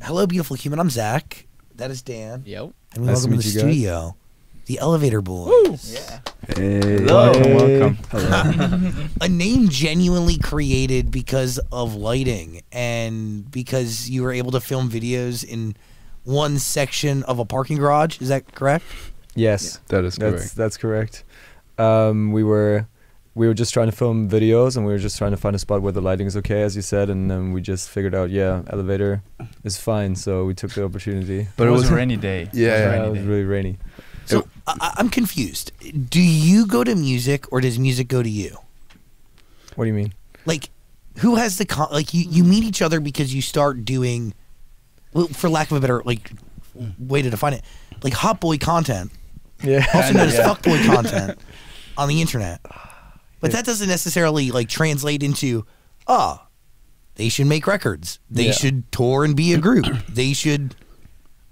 Hello, beautiful human. I'm Zach. That is Dan. Yep. And we Nice welcome to to the meet you studio, the Elevator Boys. Yeah. Hey. Hello. Welcome. Hello. A name genuinely created because of lighting and because you were able to film videos in one section of a parking garage. Is that correct? Yes, That is correct. that's correct. We were just trying to film videos, and we were just trying to find a spot where the lighting is okay, as you said, and then we just figured out, yeah, elevator is fine, so we took the opportunity. But it was a rainy day. Yeah, it was really rainy. So I'm confused. Do you go to music or does music go to you? What do you mean? Like, who has the you meet each other because you start doing, well, for lack of a better way to define it, like hot boy content, Yeah. also known as fuckboy content on the internet. But that doesn't necessarily translate into, they should make records. They should tour and be a group. They should,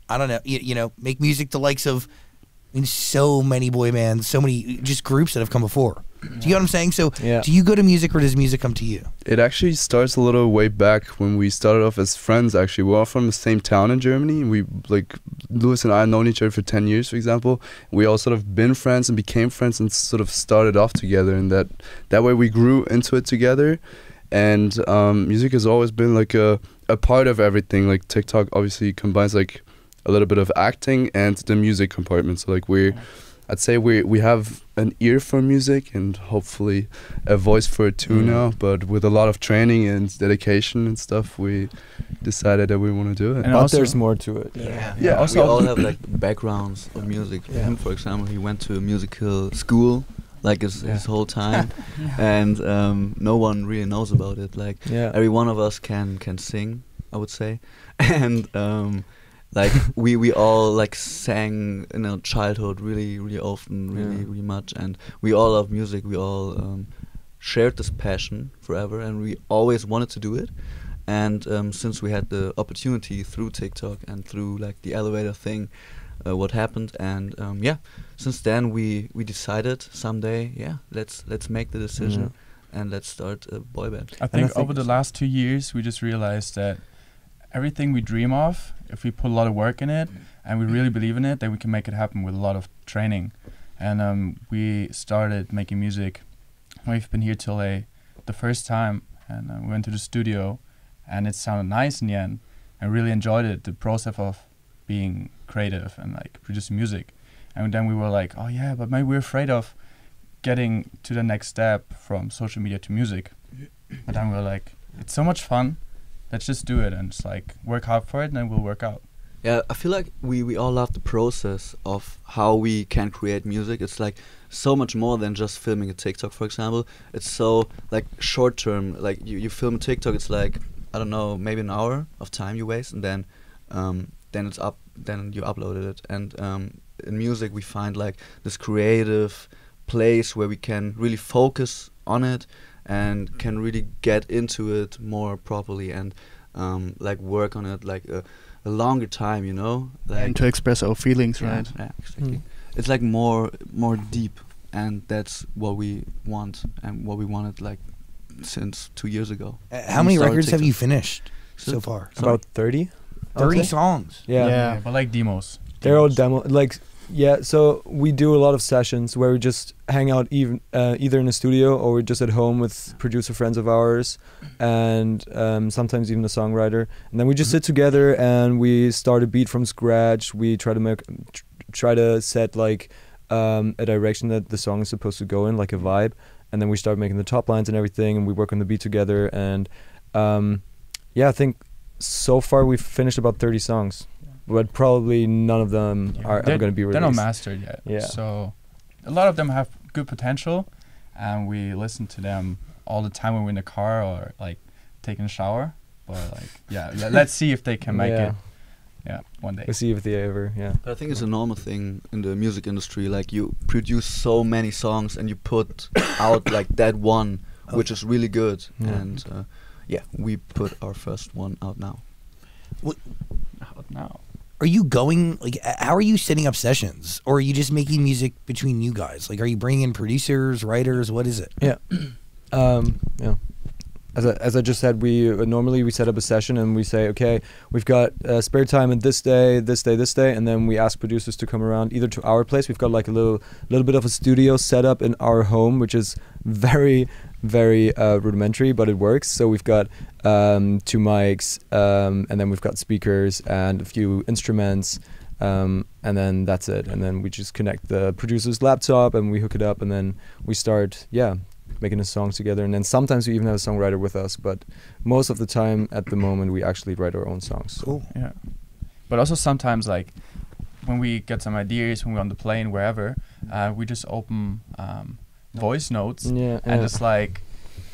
I don't know, you know, make music the likes of, I mean, so many boy bands, so many just groups that have come before. Do you know what I'm saying? So do you go to music or does music come to you? It actually starts a little way back when we started off as friends, actually. We're all from the same town in Germany. We, Louis and I have known each other for 10 years, for example. We all sort of been friends and became friends and sort of started off together. And that way we grew into it together. And music has always been a part of everything. Like TikTok obviously combines a little bit of acting and the music compartment. So I'd say we have an ear for music and hopefully a voice for it too now. But with a lot of training and dedication and stuff, we decided that we want to do it. And But also, there's more to it. Yeah. Also, we all have backgrounds of music. Him, for example, he went to a musical school his whole time, and no one really knows about it. Every one of us can sing, I would say, and we all sang in our childhood really often, really much, and we all love music. We all shared this passion forever, and we always wanted to do it. And since we had the opportunity through TikTok and through the elevator thing, what happened, and since then we decided someday, let's make the decision and let's start a boy band. I think over the last 2 years, we just realized that everything we dream of, if we put a lot of work in it and we really believe in it, then we can make it happen with a lot of training. And we started making music. We've been here till the first time, and we went to the studio, and it sounded nice in the end. I really enjoyed it, the process of being creative and producing music. And then we were like, oh yeah, but maybe we're afraid of getting to the next step from social media to music. But then we were like, it's so much fun. Let's just do it and just work hard for it, and then we'll work out. Yeah, I feel like we all love the process of how we can create music. It's so much more than just filming a TikTok, for example. It's so short term. You film a TikTok, it's I don't know, maybe an hour of time you waste, and then it's up. Then you uploaded it. And in music, we find this creative place where we can really focus on it and can really get into it more properly and work on it a longer time, you know, and to express our feelings, right? Yeah, exactly. It's more deep, and that's what we want and what we wanted since 2 years ago. How many records have you finished so far? About 30. 30 songs. Yeah. But demos. They're all demo. So we do a lot of sessions where we just hang out either in a studio or we're just at home with producer friends of ours, and sometimes even a songwriter. And then we just sit together and we start a beat from scratch. We try to set a direction that the song is supposed to go in, a vibe. And then we start making the top lines and everything, and we work on the beat together. And I think so far we've finished about 30 songs. But probably none of them are ever going to be released. They're not mastered yet. Yeah. So a lot of them have good potential, and we listen to them all the time when we're in the car or taking a shower. But let's see if they can make it. Yeah, one day. We'll see if they ever. Yeah. But I think it's a normal thing in the music industry. You produce so many songs and you put out that one, which is really good. And we put our first one out now. Out now. Are you going, how are you setting up sessions? Or are you just making music between you guys? Are you bringing in producers, writers? What is it? Yeah. as I just said, we normally we set up a session and we say, okay, we've got spare time on this day, and then we ask producers to come around either to our place. We've got like a little bit of a studio set up in our home, which is very rudimentary, but it works. So we've got 2 mics, and then we've got speakers and a few instruments, and then that's it. And then we just connect the producer's laptop and we hook it up, and then we start, making a song together. And then sometimes we even have a songwriter with us, but most of the time at the moment we actually write our own songs. So. Cool. Yeah. But also sometimes, like, when we get some ideas, when we're on the plane, wherever, we just open voice notes and just like,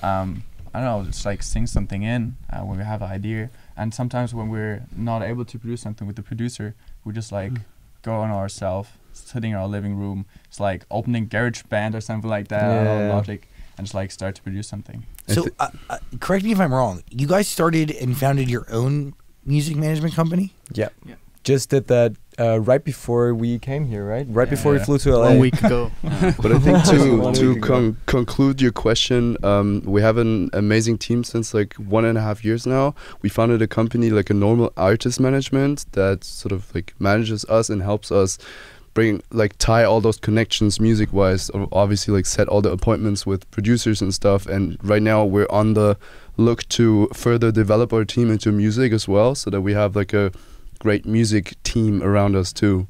I don't know, just like sing something in when we have an idea. And sometimes when we're not able to produce something with the producer, we just like go on ourselves, sitting in our living room, it's like opening GarageBand or something like that, or Logic, and just like start to produce something. So, correct me if I'm wrong. You guys started and founded your own music management company? Yeah. Just did that right before we came here, right? Right before we flew to LA. 1 week ago. But I think to conclude your question, we have an amazing team since like 1.5 years now. We founded a company, like a normal artist management, that sort of like manages us and helps us tie all those connections music wise, obviously like set all the appointments with producers and stuff. And right now we're on the look to further develop our team into music as well, so that we have like a great music team around us too,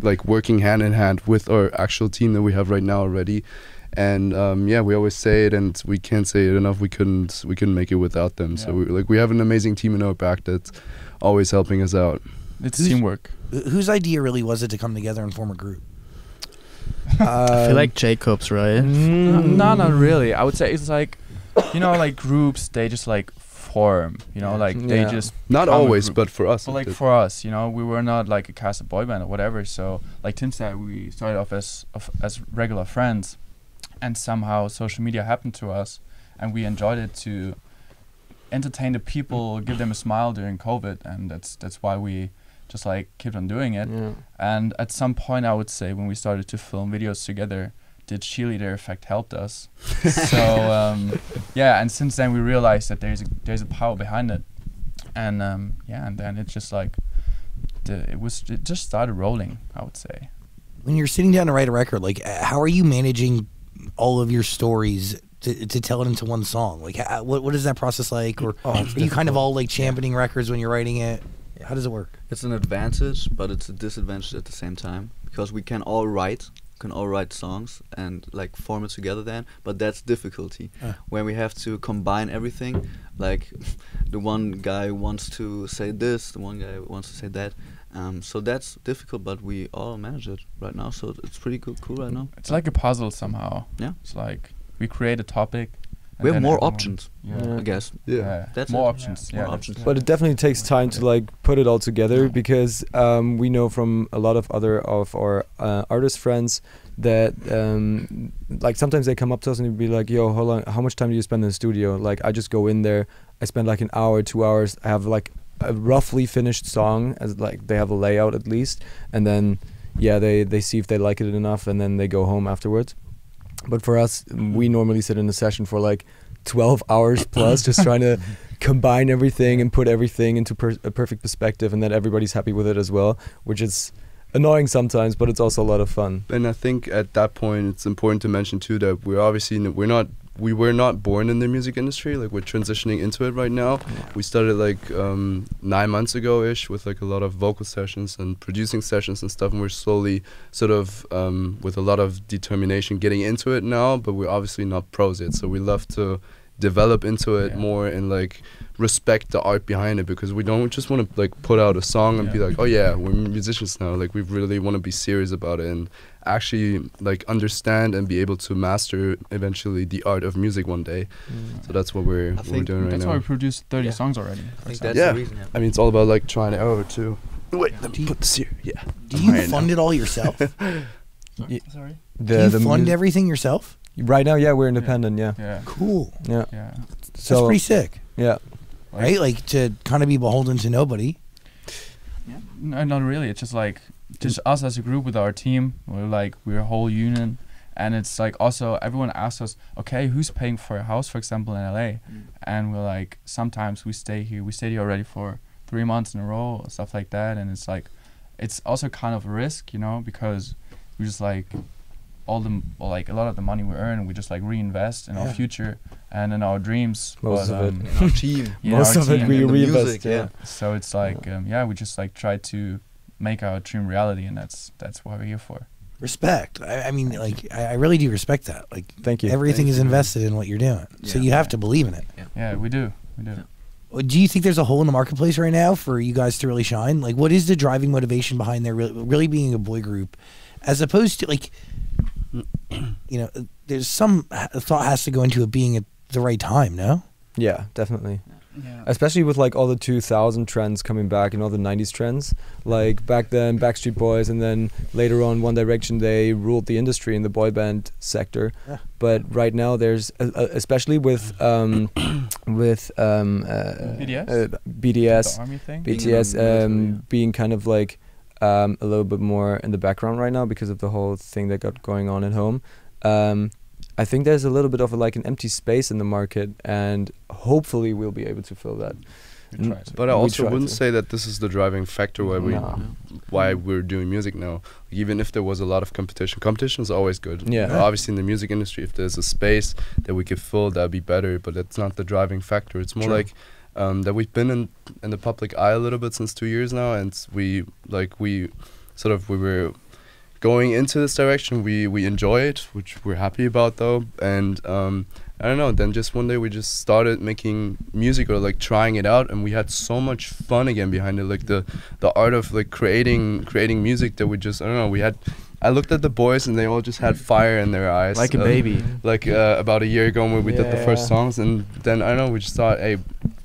like working hand in hand with our actual team that we have right now already. And we always say it, and we can't say it enough, we couldn't make it without them. So we have an amazing team in our back that's always helping us out. It's teamwork. Whose idea really was it to come together and form a group? I feel like Jacob's, right? No, not really. I would say it's like, like groups, they just like form, they just not always, but for us. But like for us, we were not like a cast of boy band or whatever. So like Tim said, we started off as regular friends, and somehow social media happened to us, and we enjoyed it to entertain the people, give them a smile during COVID, and that's why we just like kept on doing it. And at some point, I would say, when we started to film videos together, the cheerleader effect helped us. So and since then we realized that there's a power behind it, and and then it's just like it just started rolling, I would say. When you're sitting down to write a record, like, how are you managing all of your stories to tell it into one song? Like, what is that process like? Or are you kind of all like championing records when you're writing it? How does it work? It's an advantage, but it's a disadvantage at the same time, because we can all write songs and like form it together then, but that's difficulty when we have to combine everything. Like the one guy wants to say this, the one guy wants to say that, so that's difficult, but we all manage it right now, so it's pretty cool right now. It's like a puzzle somehow. It's like we create a topic, we have more options, I guess. That's more options. More options. But it definitely takes time to like put it all together, because we know from a lot of our artist friends that like sometimes they come up to us and they'd be like, yo, hold on, how much time do you spend in the studio? Like, I just go in there, I spend like an hour, 2 hours, I have like a roughly finished song, as like they have a layout at least, and then they see if they like it enough, and then they go home afterwards. But for us, we normally sit in a session for like 12 hours plus, just trying to combine everything and put everything into a perfect perspective, and then everybody's happy with it as well, which is annoying sometimes, but it's also a lot of fun. And I think at that point, it's important to mention too that we were not born in the music industry. Like, we're transitioning into it right now. We started like 9 months ago-ish with like a lot of vocal sessions and producing sessions and stuff, and we're slowly sort of with a lot of determination getting into it now, but we're obviously not pros yet, so we love to develop into it more and like respect the art behind it, because we don't just want to like put out a song and be like, oh yeah, we're musicians now. Like, we really want to be serious about it and actually like understand and be able to master eventually the art of music one day. So that's what we're doing right now. That's why we produced 30 songs already. I think that's the reason. I mean, it's all about like trying to too. Wait, let me put this here. Do you fund it all yourself? Sorry? Do you fund everything yourself? Right now, we're independent. Cool. So that's pretty sick. Right? Like, to kind of be beholden to nobody. No, not really. It's just like us as a group with our team. We're a whole union, And it's like also everyone asks us, okay, who's paying for a house, for example, in LA? And we're like, sometimes we stayed here already for 3 months in a row, stuff like that. And it's like, it's also kind of a risk, you know, because we just like a lot of the money we earn, we just like reinvest in our future and in our dreams. Most of it. In our team. Most of it we reinvest. So it's like, we just like try to make our dream reality, and that's what we're here for. Respect. I mean, like, I really do respect that. Like, thank you. Everything is invested in what you're doing, so you have to believe in it. Yeah, we do. Do you think there's a hole in the marketplace right now for you guys to really shine? Like, what is the driving motivation behind there really being a boy group, as opposed to, like, you know, there's some thought has to go into it being at the right time, no? Yeah, definitely. Yeah. Especially with like all the 2000 trends coming back and all the 90s trends. Like back then, Backstreet Boys, and then later on, One Direction, they ruled the industry in the boy band sector. Yeah. But right now, there's especially with BTS, the army thing? BTS being kind of like a little bit more in the background right now because of the whole thing that got going on at home. I think there's a little bit of like an empty space in the market, and hopefully we'll be able to fill that. But I also wouldn't say that this is the driving factor why we're doing music now. Even if there was a lot of competition is always good. Yeah. Obviously in the music industry, if there's a space that we could fill, that'd be better. But that's not the driving factor. It's more like that we've been in the public eye a little bit since 2 years now, and we were going into this direction. We enjoy it, which we're happy about though, and I don't know, then just one day we just started making music, or like trying it out, and we had so much fun again behind it, like the art of like creating music, that we just, I don't know, I looked at the boys and they all just had fire in their eyes, like a baby, like about a year ago when we did the first songs, and then I don't know, we just thought, hey,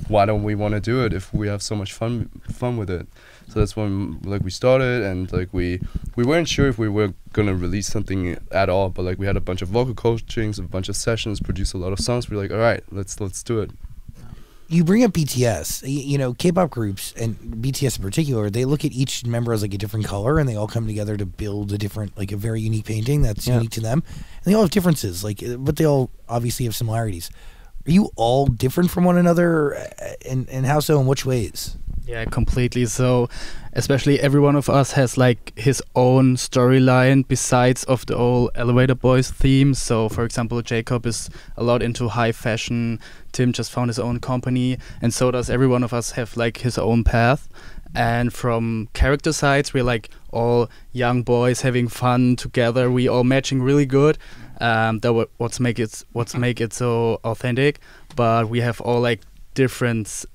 why don't we want to do it if we have so much fun with it? So that's when like we started, and like we weren't sure if we were gonna release something at all, but like we had a bunch of vocal coachings, a bunch of sessions, produced a lot of songs. We're like, all right, let's do it. You bring up BTS, you know, K-pop groups, and BTS in particular, they look at each member as like a different color, and they all come together to build a different, like a very unique painting that's unique to them. And they all have differences, like, but they all obviously have similarities. Are you all different from one another, and how so, in which ways? Yeah, completely. So especially every one of us has like his own storyline besides of the old Elevator Boys theme. So for example, Jacob is a lot into high fashion, Tim just found his own company, and so does every one of us have like his own path. And from character sides, we're like all young boys having fun together, we all matching really good. That what's make it so authentic, but we have all like differences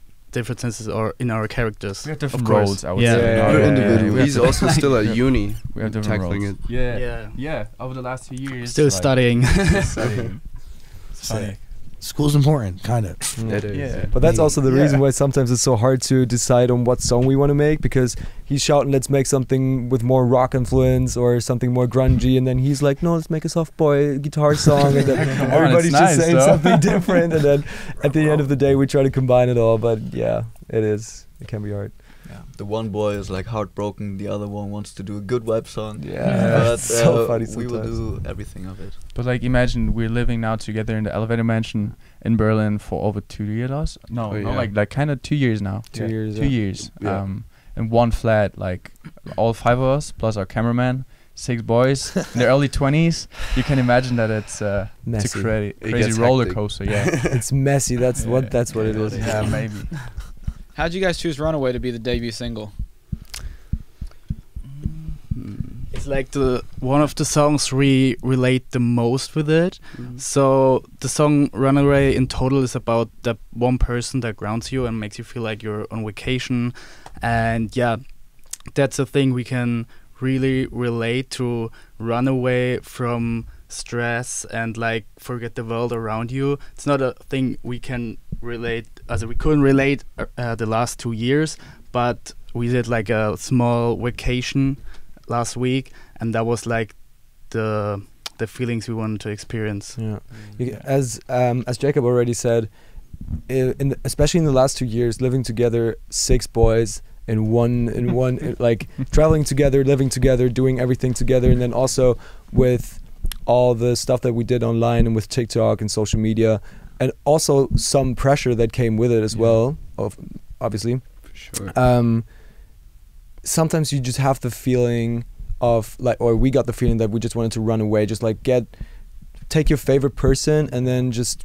or in our characters. We have different roles, I would say. We're individual. He's also still at uni. We have different tackling roles. it. Yeah. Over the last 2 years, still like studying. It's funny. School's important, kind of. It is. Yeah. But that's also the reason why sometimes it's so hard to decide on what song we want to make, because he's shouting, let's make something with more rock influence or something more grungy, and then he's like, no, let's make a soft boy guitar song, and then everybody's just saying something different, and then at the end of the day we try to combine it all. But yeah, it can be hard. Yeah. The one boy is like heartbroken, the other one wants to do a good vibe song. But so funny sometimes. We will do everything of it. But like, imagine we're living now together in the elevator mansion in Berlin for over 2 years. Like kind of 2 years now. 2 years. 2 years. Yeah. In one flat, like all 5 of us plus our cameraman, 6 boys in their early 20s. You can imagine that it's a crazy roller coaster. Yeah, it's messy. That's what it is. Yeah, maybe. How'd you guys choose Runaway to be the debut single? It's like one of the songs we relate the most with it. So the song Runaway in total is about that one person that grounds you and makes you feel like you're on vacation. And yeah, that's a thing we can really relate to. Run away from stress and like forget the world around you. It's not a thing we can relate, as we couldn't relate the last 2 years, but we did like a small vacation last week, and that was like the feelings we wanted to experience. As Jacob already said, especially in the last 2 years, living together, 6 boys in one like traveling together, living together, doing everything together, and then also with all the stuff that we did online and with TikTok and social media, and also some pressure that came with it as well, obviously. For sure. Sometimes you just have the feeling of like, or we got the feeling that we just wanted to run away, just like take your favorite person and then just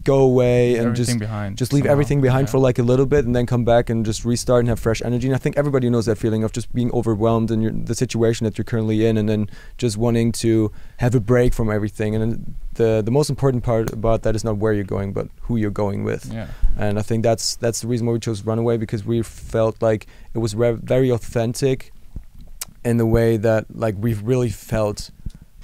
go away and just leave everything behind for like a little bit and then come back and just restart and have fresh energy. And I think everybody knows that feeling of just being overwhelmed in the situation that you're currently in, and then just wanting to have a break from everything. And then the most important part about that is not where you're going, but who you're going with. Yeah. And I think that's the reason why we chose Runaway, because we felt like it was very authentic in the way that like we've really felt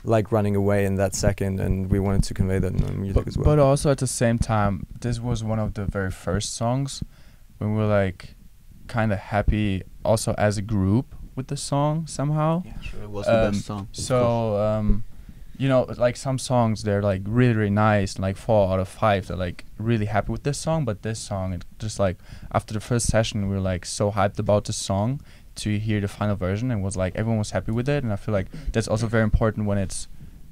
like running away in that second, and we wanted to convey that in the music as well. But also at the same time, this was one of the very first songs when we were like kind of happy also as a group with the song somehow. Yeah, sure, it was the best song. So you know, like some songs they're like really, really nice, and like 4 out of 5 they're like really happy with this song, but this song, it just like after the first session we were like so hyped about the song to hear the final version, and was like everyone was happy with it. And I feel like that's also very important when it's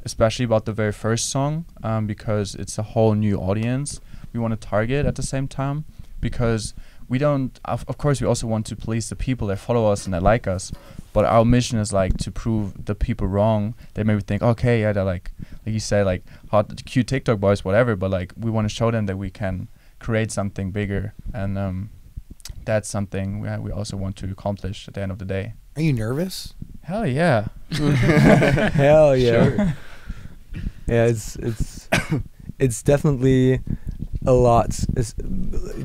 especially about the very first song, because it's a whole new audience we want to target at the same time, because we don't of course we also want to please the people that follow us and that like us, but our mission is like to prove the people wrong. They maybe think, okay, yeah, they're like you said, like hot cute TikTok boys, whatever, but like we want to show them that we can create something bigger, and that's something we also want to accomplish at the end of the day. Are you nervous? Hell yeah. Hell yeah. Sure. Yeah, it's definitely a lot.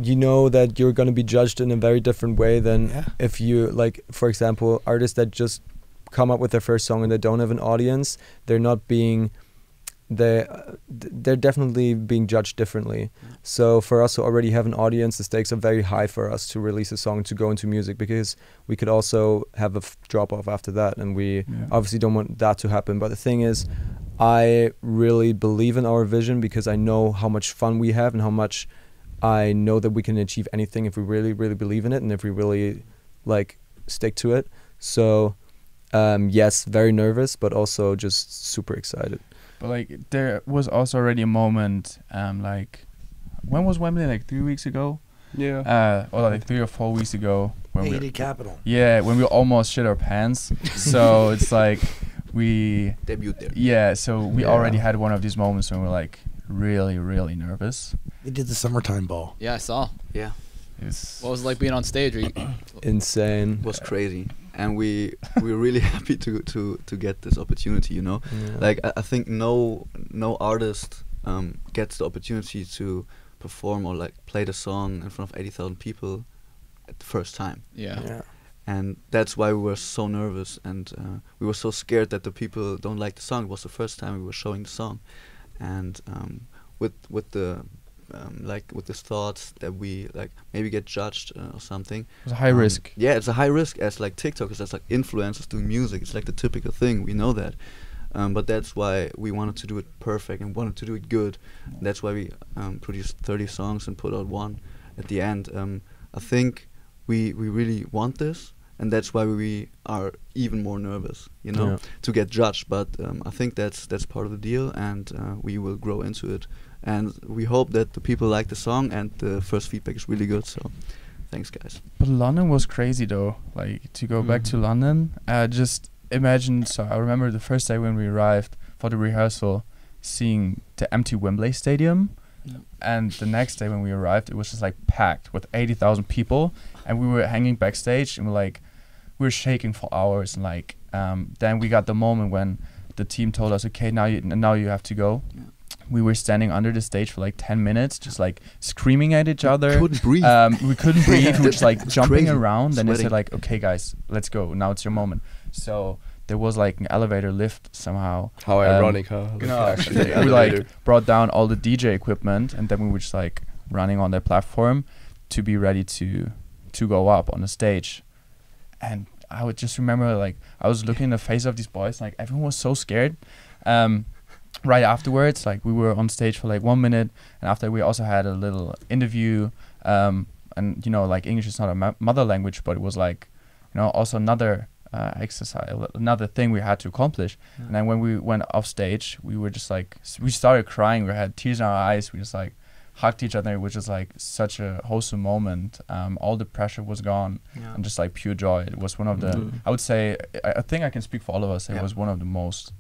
You know that you're going to be judged in a very different way than if you, like, for example, artists that just come up with their first song and they don't have an audience, they're definitely being judged differently. So for us to already have an audience, the stakes are very high for us to release a song, to go into music, because we could also have a drop off after that, and we obviously don't want that to happen. But the thing is, I really believe in our vision, because I know how much fun we have and how much I know that we can achieve anything if we really, really believe in it, and if we really like stick to it. So yes, very nervous, but also just super excited. But like there was also already a moment, like when was Wembley? Like 3 weeks ago? Yeah. Or like 3 or 4 weeks ago. When we Hated Capital. Yeah, when we almost shit our pants. So it's like we debuted there. Yeah, so we already had one of these moments when we're like really, really nervous. They did the summertime ball. Yeah, I saw. Yeah. What was it like being on stage? Insane. It was crazy, and we were really happy to get this opportunity. You know, like I think no artist gets the opportunity to perform or like play the song in front of 80,000 people at the first time. Yeah. And that's why we were so nervous, and we were so scared that the people don't like the song. It was the first time we were showing the song, and with this thoughts that we like maybe get judged or something. It's a high risk. Yeah, it's a high risk, as like TikTokers, as like influencers doing music. It's like the typical thing. We know that, but that's why we wanted to do it perfect and wanted to do it good. That's why we produced 30 songs and put out one at the end. I think we really want this, and that's why we are even more nervous, you know, to get judged. But I think that's part of the deal, and we will grow into it. And we hope that the people like the song, and the first feedback is really good. So, thanks, guys. But London was crazy, though. Like, to go back to London, just imagine. So I remember the first day when we arrived for the rehearsal, seeing the empty Wembley Stadium, and the next day when we arrived, it was just like packed with 80,000 people, and we were hanging backstage, and we were shaking for hours, and like then we got the moment when the team told us, okay, now you have to go. We were standing under the stage for like 10 minutes, just like screaming at each other. Couldn't breathe. We couldn't breathe. We were just like jumping crazy. around. Then they Sweating. said like, okay, guys, let's go. Now it's your moment. So there was like an elevator lift somehow. How ironic, huh? Actually, we like brought down all the DJ equipment, and then we were just like running on their platform to be ready to go up on the stage. And I would just remember, like, I was looking in the face of these boys, like everyone was so scared. Right afterwards, like, we were on stage for like 1 minute, and after we also had a little interview, and you know, like, English is not a mother language, but it was like, you know, also another exercise, another thing we had to accomplish. And then when we went off stage, we were just like, we started crying. We had tears in our eyes. We just like hugged each other, which was like such a wholesome moment. All the pressure was gone, and just like pure joy. It was one of the, I would say, I think I can speak for all of us. It was one of the most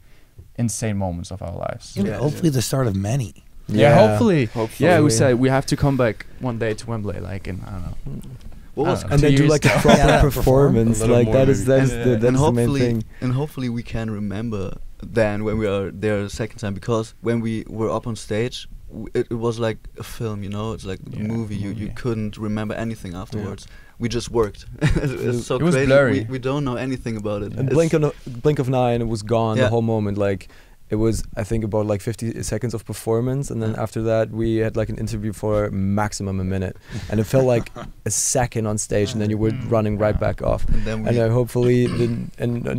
insane moments of our lives. Hopefully the start of many. Hopefully. Yeah, we said we have to come back one day to Wembley, like in, I don't know. And then do like a proper performance, like that is the main thing. And hopefully we can remember then when we are there the second time, because when we were up on stage, it was like a film, you know. It's like a movie. You couldn't remember anything afterwards. We just worked. It's so it was crazy. blurry. We don't know anything about it. And blink of an eye, and it was gone. The whole moment, like. It was, I think, about like 50 seconds of performance, and then after that we had like an interview for maximum a minute, and it felt like a second on stage, and then you were running right back off. And hopefully,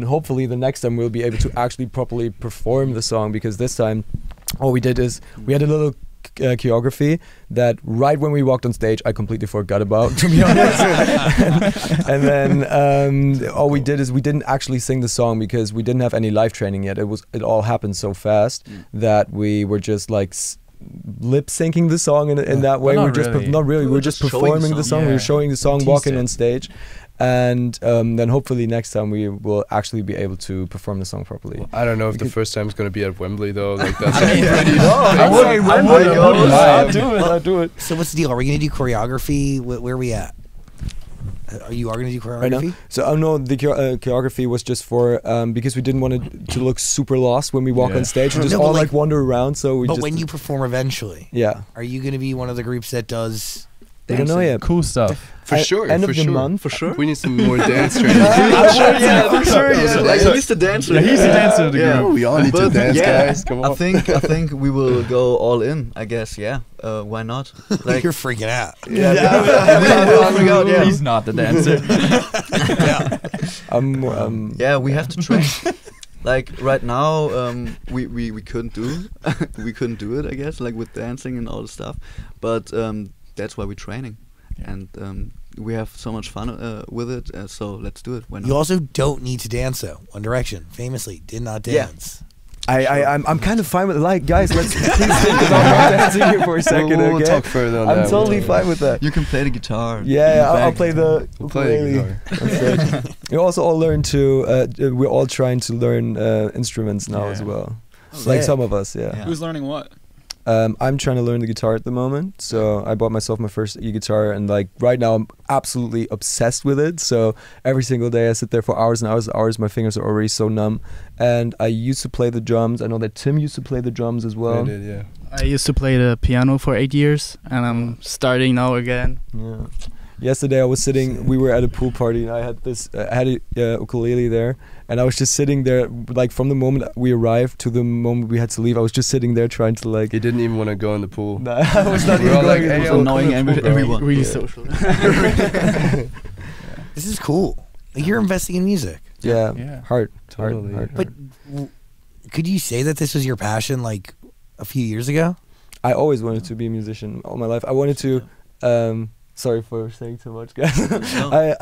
hopefully the next time we'll be able to actually properly perform the song, because this time, all we did is we had a little choreography that right when we walked on stage I completely forgot about, to be honest. and then all we did is we didn't actually sing the song because we didn't have any live training yet. It all happened so fast that we were just like lip syncing the song in that way. We were just performing the song. We were showing the song, walking on stage. And then hopefully next time we will actually be able to perform the song properly. Well, I don't know if the first time is going to be at Wembley though. Like that's I'll do it. So what's the deal? Are we going to do choreography? Where are we at? Are you going to do choreography? Right now? So no, the choreography was just for because we didn't want it to look super lost when we walk on stage and just all like wander around. So we. But when you perform eventually, are you going to be one of the groups that does? I don't know yet. Cool stuff. For sure. End of the month. For sure. We need some more dance training. For sure. Like, he's the dancer. He's the dancer of the group. We all need to dance, guys. Come on. I think we will go all in. I guess. Why not? Like you're freaking out. He's not the dancer. We have to train. Like right now, we couldn't do it. I guess, like with dancing and all the stuff, but that's why we're training, and we have so much fun with it. So let's do it. Why not? You also don't need to dance though. One Direction famously did not dance. I'm kind of fine with it. Like, guys, let's please think about not dancing here for a second. We'll talk further on that. I'm totally fine with that. You can play the guitar. I'll play the ukulele. We also all learn to. We're all trying to learn instruments now as well. Like some of us, Who's learning what? I'm trying to learn the guitar at the moment, so I bought myself my first e-guitar, and like right now I'm absolutely obsessed with it. So every single day I sit there for hours and hours and hours. My fingers are already so numb. And I used to play the drums. I know that Tim used to play the drums as well. I did, yeah. I used to play the piano for 8 years, and I'm starting now again. Yeah. Yesterday I was sitting, we were at a pool party, and I had a ukulele there, and I was just sitting there, like from the moment we arrived to the moment we had to leave, I was just sitting there trying to like... He didn't even want to go in the pool. No, I was not even going in the pool. Annoying everyone. Really social. This is cool. Like, you're investing in music. Yeah. Heart. But could you say that this was your passion like a few years ago? I always wanted to be a musician all my life. I wanted to... sorry for saying too much, guys.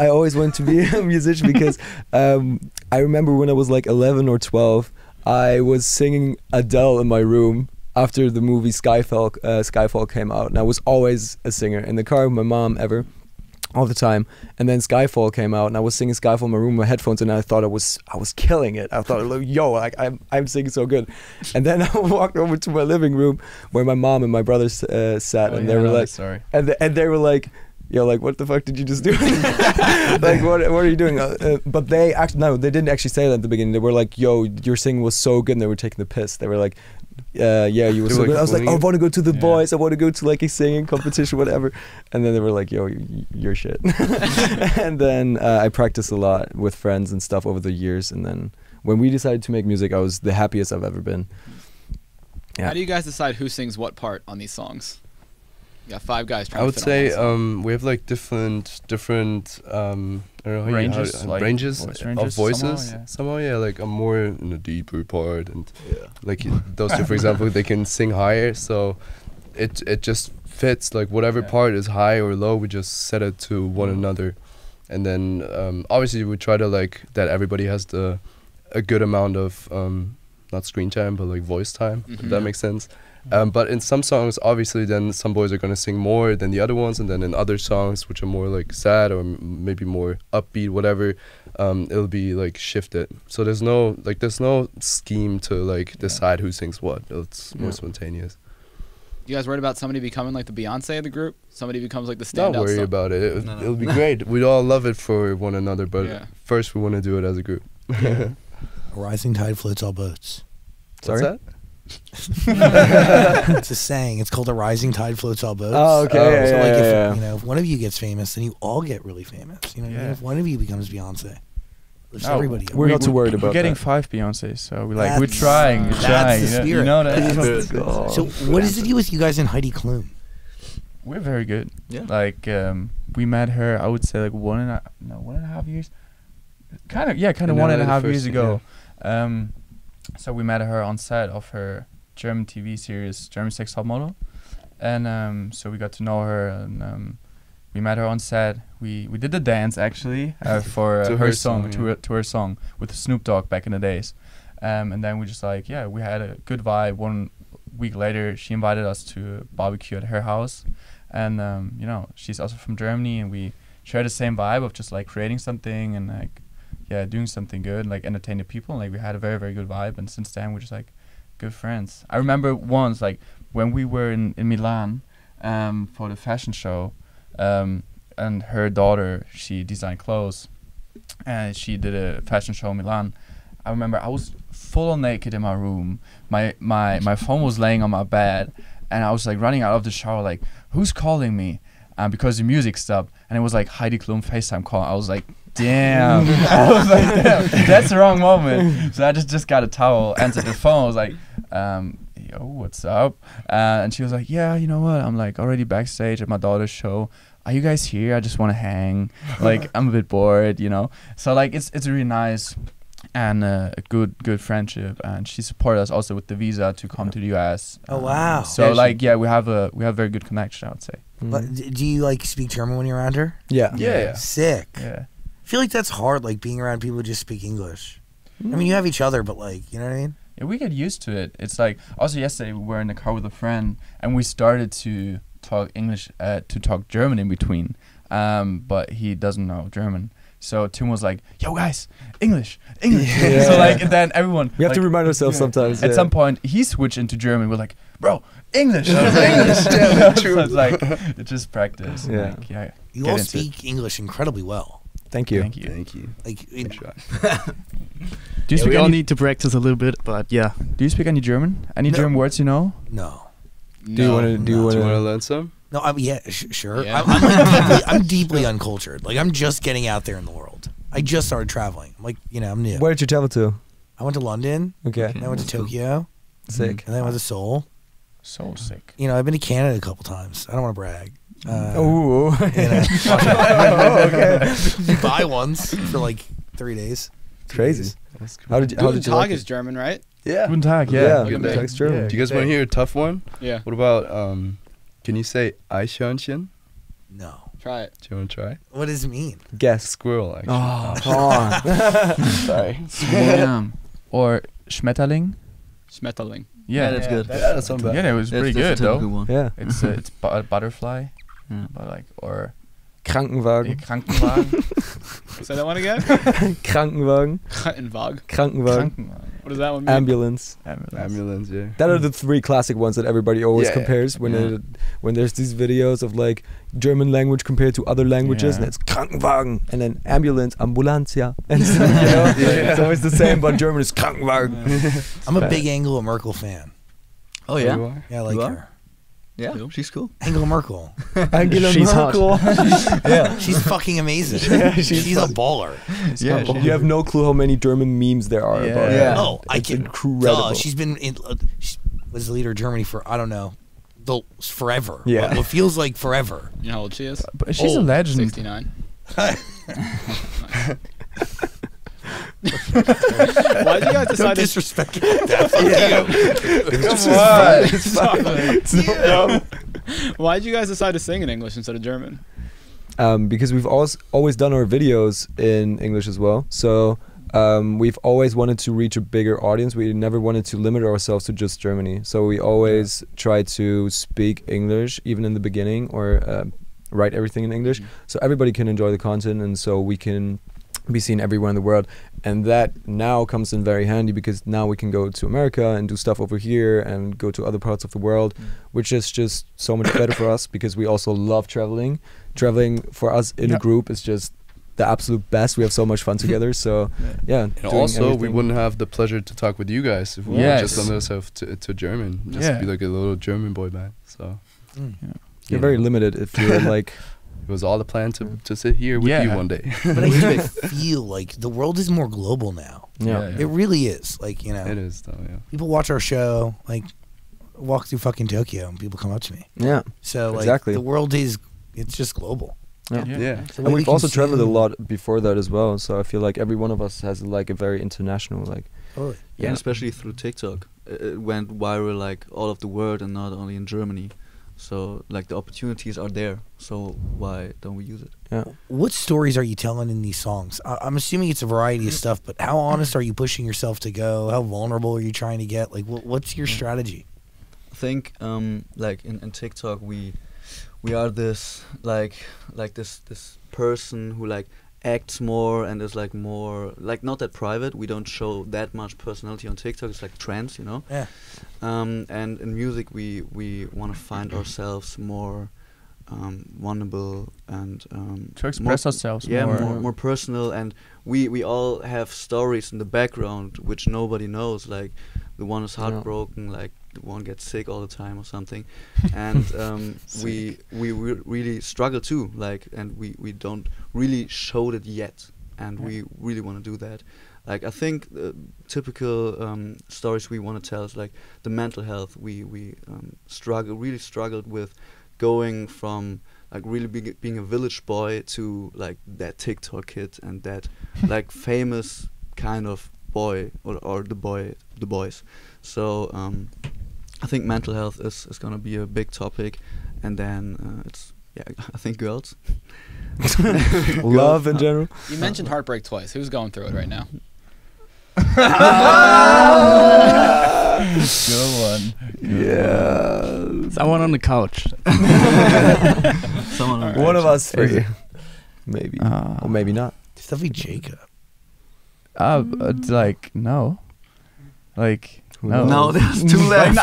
I always wanted to be a musician because I remember when I was like 11 or 12, I was singing Adele in my room after the movie Skyfall came out, and I was always a singer in the car with my mom all the time. And then Skyfall came out, and I was singing Skyfall in my room with my headphones, and I thought I was killing it. I thought, yo, like I'm singing so good. And then I walked over to my living room where my mom and my brothers sat, and they were like, and they were like, yo, like, what the fuck did you just do? Like, what are you doing? But they didn't actually say that at the beginning. They were like, yo, your singing was so good, and they were taking the piss. They were like, you were so good. I was like, I want to go to the boys. I want to go to like a singing competition, whatever. And then they were like, yo, you're shit. And then I practiced a lot with friends and stuff over the years. And then when we decided to make music, I was the happiest I've ever been. Yeah. How do you guys decide who sings what part on these songs? You got 5 guys trying I to would fit say on one we have like different I don't know ranges, like ranges voice of ranges voices somehow, like I'm more in the deeper part, and like those two, for example, they can sing higher, so it just fits, like whatever part is high or low, we just set it to one another, and then obviously we try to like that everybody has a good amount of not screen time but like voice time, if that makes sense. But in some songs, obviously, then some boys are gonna sing more than the other ones, and then in other songs, which are more like sad or maybe more upbeat, whatever, it'll be like shifted. So there's no scheme to like decide who sings what. It's more spontaneous. You guys worried about somebody becoming like the Beyonce of the group? Somebody becomes like the standout? Not worry about it. It'll be great. We'd all love it for one another, but first we want to do it as a group. A rising tide floats all boats. Sorry? What's that? It's a saying. It's called a rising tide floats all boats. Oh, okay. So if you know, if one of you gets famous, then you all get really famous. You know, what I mean? If one of you becomes Beyonce, lifts everybody up. We're not too worried about We're getting that. 5 Beyonces, so we're trying. We're That's trying. the spirit. You know that. So what does it do with you guys in Heidi Klum? We're very good. Yeah. Like we met her, I would say like 1.5 years. Kind of 1.5 years ago. So we met her on set of her German TV series, German Sex Top Model, and so we got to know her, and we met her on set. We did the dance actually for her song, to her song with Snoop Dogg back in the days, and then we just we had a good vibe. 1 week later, she invited us to a barbecue at her house, and she's also from Germany, and we share the same vibe of just like creating something and like doing something good, like entertaining people. And, like we had a very, very good vibe, and since then we're just like good friends. I remember once, like when we were in Milan for the fashion show, and her daughter, she designed clothes, and she did a fashion show in Milan. I remember I was full naked in my room. My phone was laying on my bed, and I was like running out of the shower, like, who's calling me? Because the music stopped, and it was like Heidi Klum FaceTime call. I was like, damn. I was like, damn, that's the wrong moment. So I just got a towel, answered the phone. I was like, yo, what's up? And she was like, yeah, you know what? I'm like already backstage at my daughter's show. Are you guys here? I just want to hang. Like, I'm a bit bored, you know? So like, it's really nice and a good friendship. And she supported us also with the visa to come to the US. Oh, wow. So we have a very good connection, I would say. But do you like speak German when you're around her? Yeah. Sick. Yeah. I feel like that's hard, like being around people who just speak English. I mean, you have each other, but like, you know what I mean? Yeah, we get used to it. It's like, also yesterday we were in the car with a friend, and we started to talk English, to talk German in between, but he doesn't know German. So Tim was like, yo guys, English. Yeah. So like, and then everyone. We have to remind ourselves sometimes. At some point, he switched into German. We're like, bro, English. English. So it's like, it's just practice. Yeah. Like, You all speak English incredibly well. Thank you. Thank you. Like, Do you Yeah, speak we all any? need to practice a little bit, but yeah. Do you speak any German? Any German words you know? no. Do you want to learn some? No, I mean, sure. Yeah. I'm deeply uncultured. Like, I'm just getting out there in the world. I just started traveling. I'm like, I'm new. Where did you travel to? I went to London. Okay. Then I went to Tokyo. Sick. And then I went to Seoul. So sick. I've been to Canada a couple times. I don't want to brag. Oh. Okay. You buy ones for like 3 days. Crazy. That's cool. How did you Guten like Tag it? is German, right? Yeah. Guten Tag, Yeah, yeah. Guten Tag's German. Do you guys want to hear a tough one? Yeah. What about can you say Eichhörnchen? No. Try it. Do you want to try? What does it mean? Guess. Squirrel, actually. Oh, come on. Sorry. Or Schmetterling. Schmetterling. Yeah, that's good. Yeah, that's not bad. Yeah, that was pretty good That's a typical though. one. Yeah. It's a butterfly, Yeah. but like or Krankenwagen. Krankenwagen. Say that one again? Krankenwagen. Krankenwagen. Krankenwagen. What does that one mean? Ambulance. Ambulance, yeah. That are the 3 classic ones that everybody always Yeah. compares when there's these videos of like German language compared to other languages, and it's Krankenwagen, and then ambulance, Ambulancia, and it's, it's always the same, but German is Krankenwagen. I'm a big Angela Merkel fan. Oh yeah. You are? Yeah, I like You are? her. Yeah, she's cool. Angela Merkel. Angela She's hot. Merkel. Yeah, she's fucking amazing. Yeah, she's a baller. Yeah, you have no clue how many German memes there are about Yeah. her. Oh, I It's can. incredible. Duh, she's been she was the leader of Germany for I don't know, forever. Yeah. What feels like forever. You know how old she is? But she's a legend. 69. Why did you guys Don't decide to disrespect her like that. Fuck you. Why did you guys decide to sing in English instead of German? because we've always done our videos in English as well. So we've always wanted to reach a bigger audience. We never wanted to limit ourselves to just Germany. So we always try to speak English, even in the beginning, or write everything in English, so everybody can enjoy the content, and so we can be seen everywhere in the world. And that now comes in very handy, because now we can go to America and do stuff over here and go to other parts of the world, which is just so much better for us, because we also love traveling. Traveling for us in a group is just the absolute best. We have so much fun together. So and also we wouldn't have the pleasure to talk with you guys if we just limit ourselves to German, just be like a little German boy band. So you're very limited if you're like. It was all the plan to sit here with you one day. But I do feel like the world is more global now. It really is. Like, you know, it is though. Yeah, people watch our show, like walk through fucking Tokyo, and people come up to me. Yeah, so like the world it's just global. Yeah. So and we've also traveled a lot before that as well. So I feel like every one of us has like a very international like. Oh yeah, and especially through TikTok, it went viral like all of the world and not only in Germany. So like the opportunities are there, so why don't we use it? Yeah. What stories are you telling in these songs? I'm assuming it's a variety of stuff, but how honest are you pushing yourself to go? How vulnerable are you trying to get? Like, what's your strategy? I think like in TikTok we are this like this person who like acts more and is like more like not that private. We don't show that much personality on TikTok. It's like trends, you know. Yeah. And in music we want to find ourselves more vulnerable and to express ourselves more personal, and we all have stories in the background which nobody knows, like the one is heartbroken, like the one gets sick all the time or something, and we really struggle too, like, and we don't really show it yet, and we really want to do that. Like, I think typical stories we want to tell is like the mental health. We really struggled with going from like really being a village boy to like that TikTok kid and that like famous kind of boy or the boys. So I think mental health is gonna be a big topic, and then it's I think girls. Love in general. You mentioned Heartbreak twice. Who's going through it right now? Good one. Yeah. Someone on the couch. Someone on the One couch. of us three. Maybe. Or maybe not. It's definitely Jacob. It's like no. Like no. No, there's two left.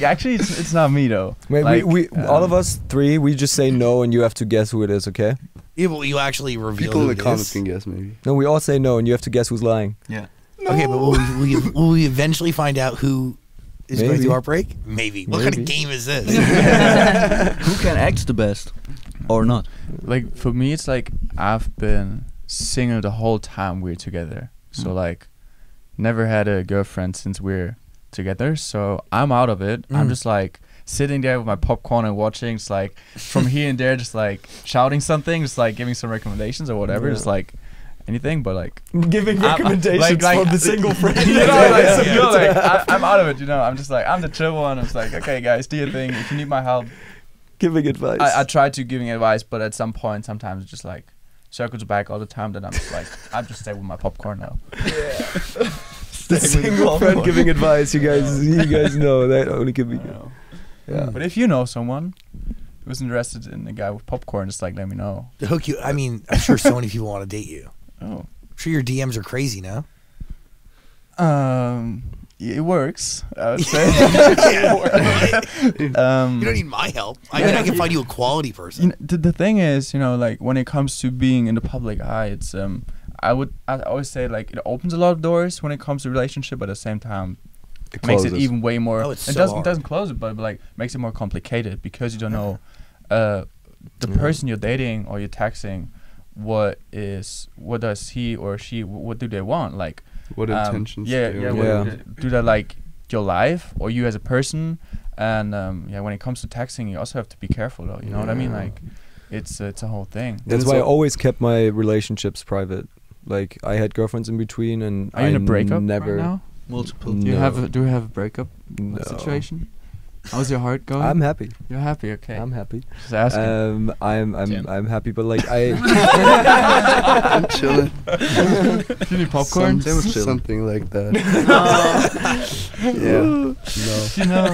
actually, it's not me though. Wait, like, we all of us three, we just say no, and you have to guess who it is. Okay? Yeah, but you actually reveal people who in the it comments is. can guess maybe. No, we all say no, and you have to guess who's lying. Yeah. Okay, but will we eventually find out who is going through Heartbreak? Maybe. What kind of game is this? Who can act the best or not? Like for me, it's like I've been single the whole time we're together. So like, never had a girlfriend since we're together. So I'm out of it. I'm just like sitting there with my popcorn and watching, just like from here and there, just like shouting something, just like giving some recommendations or whatever, just like anything, but like giving recommendations from the single friend. I'm out of it, you know. I'm just like, I'm the chill one. I'm just like, okay guys, do your thing. If you need my help, giving advice. I try to giving advice, but at some point, sometimes it's just like circles back all the time. Then I'm just like, I just stay with my popcorn now. Yeah. The single friend giving advice. You guys know that only can be. Yeah. But if you know someone who's interested in a guy with popcorn, just like let me know. To hook you. I mean, I'm sure so many people want to date you. Oh. I'm sure your DMs are crazy now. It works, I would say. You don't need my help. I mean, I can find you a quality person. You know, the thing is, you know, like when it comes to being in the public eye, it's I always say like it opens a lot of doors when it comes to relationship, but at the same time it makes it even way more. It doesn't close it, but like makes it more complicated because you don't know the person you're dating or you're texting. What does he or she, what do they want? Like what intentions? Do they like your life or you as a person? And when it comes to texting, you also have to be careful though. You know what I mean? Like it's a whole thing. That's why I always kept my relationships private. Like I had girlfriends in between, and are you in a breakup never right now? Multiple. Do you have a breakup situation? How's your heart going? I'm happy. You're happy, okay. I'm happy. Just asking. I'm happy, but like I. I'm chilling. Do you need popcorn? Something like that. Yeah. No.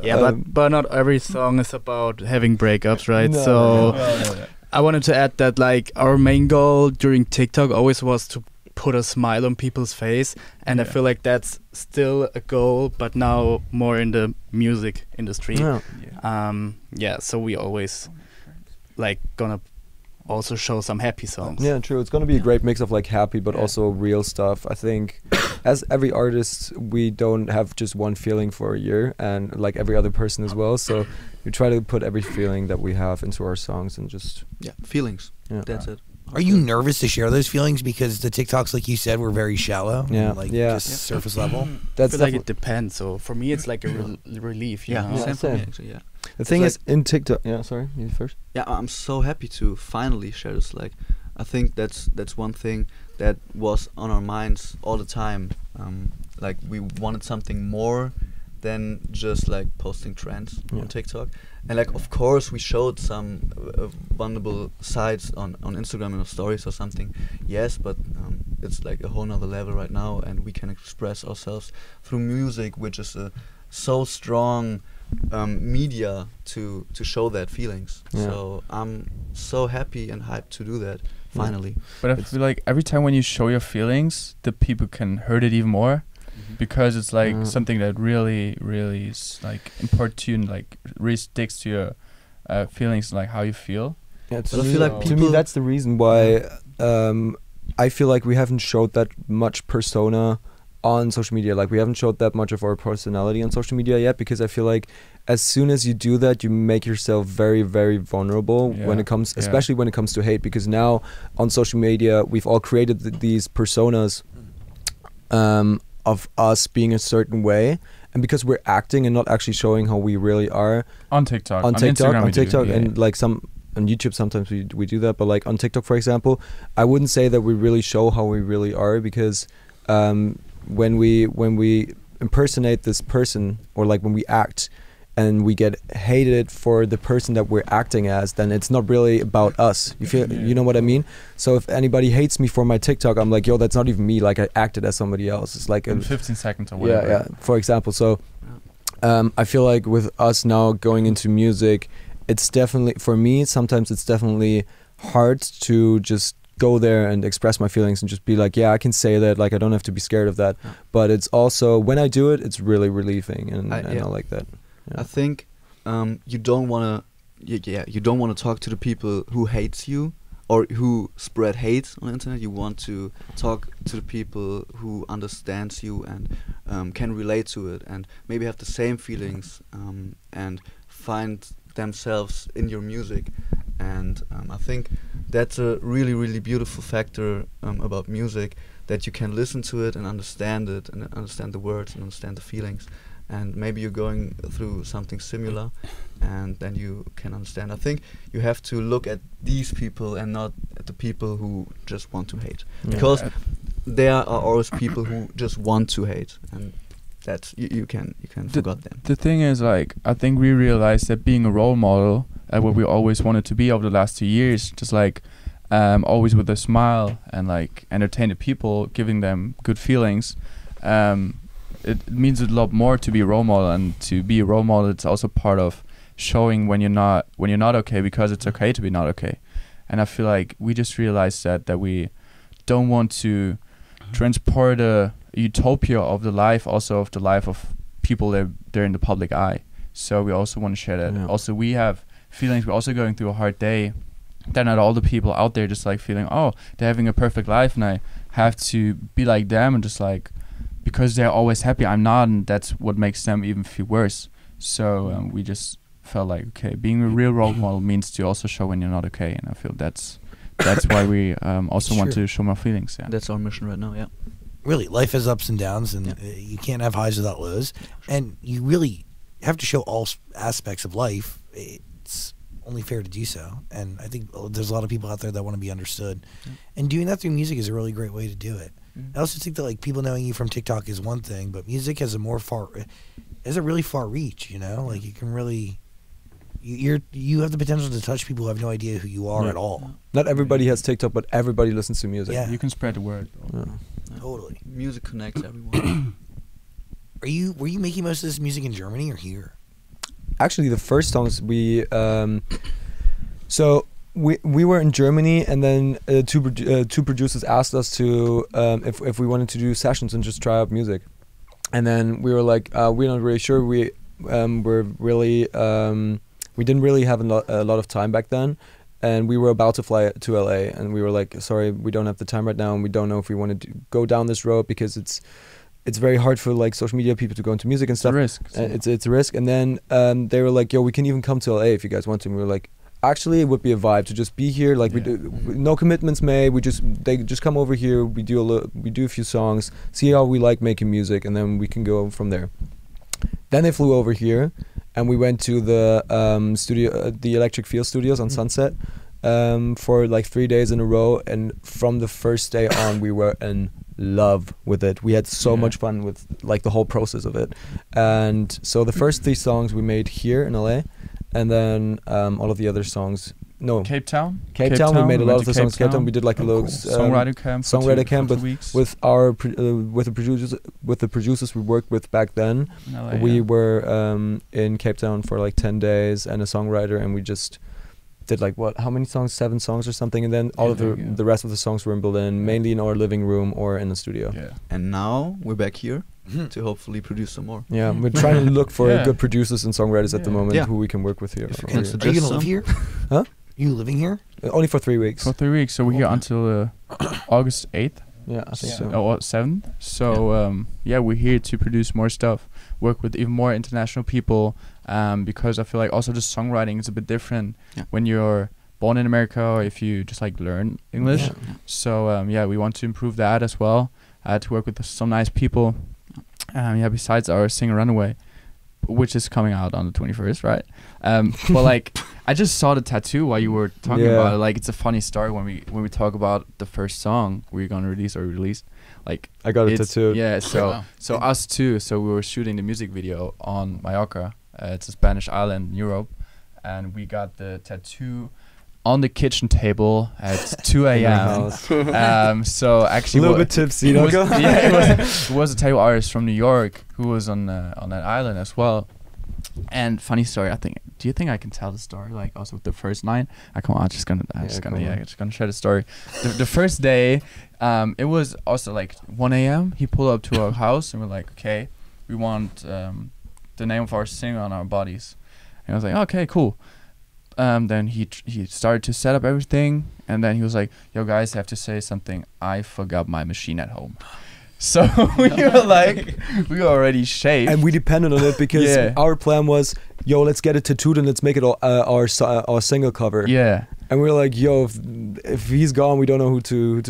Yeah. But not every song is about having breakups, right? No. So I wanted to add that like our main goal during TikTok always was to put a smile on people's face, and I feel like that's still a goal, but now more in the music industry. So we always like gonna also show some happy songs. Yeah, true. It's gonna be a great mix of like happy but also real stuff. I think as every artist, we don't have just one feeling for a year, and like every other person as well. So we try to put every feeling that we have into our songs and just feelings. Yeah. That's it. Are you nervous to share those feelings because the TikToks, like you said, were very shallow? Yeah. Just surface level. That's I feel like it depends. So for me, it's like a relief. You know? Same for me actually. Yeah. the thing like- is in TikTok. Yeah, sorry, you first. Yeah, I'm so happy to finally share this. Like, I think that's one thing that was on our minds all the time. Like, we wanted something more than just like posting trends on TikTok. And like, of course, we showed some vulnerable sides on Instagram and stories or something. Yes, but it's like a whole nother level right now, and we can express ourselves through music, which is a so strong media to show that feelings. Yeah. So I'm so happy and hyped to do that finally. But I feel like every time when you show your feelings, the people can hurt it even more, because it's like something that really, really is like important to you, and like really sticks to your feelings, like how you feel. Yeah, But I feel like to me that's the reason why I feel like we haven't showed that much persona on social media. Like, we haven't showed that much of our personality on social media yet, because I feel like as soon as you do that, you make yourself very, very vulnerable when it comes, especially when it comes to hate, because now on social media we've all created these personas of us being a certain way, and because we're acting and not actually showing how we really are On TikTok, on Instagram we do, TikTok, and like some on YouTube sometimes we do that, but like on TikTok, for example, I wouldn't say that we really show how we really are, because when we impersonate this person, or like when we act and we get hated for the person that we're acting as, then it's not really about us. You feel, you know what I mean? So if anybody hates me for my TikTok, I'm like, yo, that's not even me. Like, I acted as somebody else. It's like in 15 seconds or whatever. Yeah, for example. So I feel like with us now going into music, it's definitely, for me, sometimes it's definitely hard to just go there and express my feelings and just be like, yeah, I can say that, like, I don't have to be scared of that. But it's also, when I do it, it's really relieving, and I like that. I think you don't want to talk to the people who hates you or who spread hate on the internet. You want to talk to the people who understands you and can relate to it, and maybe have the same feelings and find themselves in your music. And I think that's a really, really beautiful factor about music, that you can listen to it and understand the words and understand the feelings. And maybe you're going through something similar, and then you can understand. I think you have to look at these people and not at the people who just want to hate, because there are always people who just want to hate, and that's you can forget them. The thing is, like, I think we realized that being a role model, what we always wanted to be over the last 2 years, just like always with a smile and like entertain the people, giving them good feelings. It means a lot more to be a role model, and to be a role model, it's also part of showing when you're not okay, because it's okay to be not okay. And I feel like we just realized that we don't want to transport a utopia of the life, also of the life of people that they're in the public eye. So we also want to share that. Yeah. Also, we have feelings. We're also going through a hard day. They're not all the people out there just like feeling, oh, they're having a perfect life, and I have to be like them, and just like, because they're always happy, I'm not, and that's what makes them even feel worse. So we just felt like, okay, being a real role model means to also show when you're not okay, and I feel that's why we also want to show my feelings. Yeah, that's our mission right now. Yeah, really, life has ups and downs, and you can't have highs without lows, and you really have to show all aspects of life. It's only fair to do so, and I think there's a lot of people out there that want to be understood, and doing that through music is a really great way to do it. I also think that like people knowing you from TikTok is one thing, but music has a really far reach. You know, like you can really. You have the potential to touch people who have no idea who you are at all. Not everybody has TikTok, but everybody listens to music. Yeah. You can spread the word. Yeah. Totally. Music connects everyone. Were you making most of this music in Germany or here? Actually, the first songs we we were in Germany, and then two producers asked us to if we wanted to do sessions and just try out music, and then we were like, we're not really sure. We were really we didn't really have a lot of time back then, and we were about to fly to LA, and we were like, sorry, we don't have the time right now, and we don't know if we want to go down this road because it's very hard for like social media people to go into music and stuff. It's a risk. It's a risk. And then they were like, yo, we can even come to LA if you guys want to. And we were like, actually, it would be a vibe to just be here. Like no commitments made. They just come over here. We do a few songs, see how we like making music, and then we can go from there. Then they flew over here, and we went to the studio, the Electric Field Studios on Sunset, for like 3 days in a row. And from the first day on, we were in love with it. We had so much fun with like the whole process of it. And so the first 3 songs we made here in LA, and then all of the other songs. No, Cape Town. Cape Town. We made a lot of the songs. Cape Town. We did like a little songwriter camp. Songwriter camp for 2 weeks. with the producers we worked with back then. LA, we were in Cape Town for like 10 days and a songwriter, and we just did like how many songs? 7 songs or something, and then all of the rest of the songs were in Berlin, mainly in our living room or in the studio. Yeah. And now we're back here to hopefully produce some more. Yeah, we're trying to look for good producers and songwriters at the moment who we can work with here. If you can Are suggest you gonna live here? Huh? You living here? Only for 3 weeks. For 3 weeks, so we're here until August 8th. Yeah, I think so. Or 7th. So we're here to produce more stuff, work with even more international people, because I feel like also just songwriting is a bit different when you're born in America or if you just like learn English. So we want to improve that as well, to work with some nice people. Besides our singer Runaway, which is coming out on the 21st, right? But like, I just saw the tattoo while you were talking about it. Like, it's a funny story when we talk about the first song we're gonna release. Like, I got a tattoo. Yeah, so us too. So we were shooting the music video on Mallorca. It's a Spanish island in Europe, and we got the tattoo on the kitchen table at 2 a.m. So actually, a little bit tipsy. It was a tattoo artist from New York who was on that island as well. And funny story, do you think I can tell the story? Like also with the first line? I'm just gonna share the story. The first day, it was also like 1 a.m. He pulled up to our house and we're like, okay, we want the name of our singer on our bodies. And I was like, okay, cool. Then he started to set up everything, and then he was like, yo guys, I have to say something, I forgot my machine at home. So we were like, we were already shaved, and we depended on it because our plan was, yo, let's get it tattooed and let's make it our single cover. Yeah. And we were like, yo, if he's gone, we don't know who to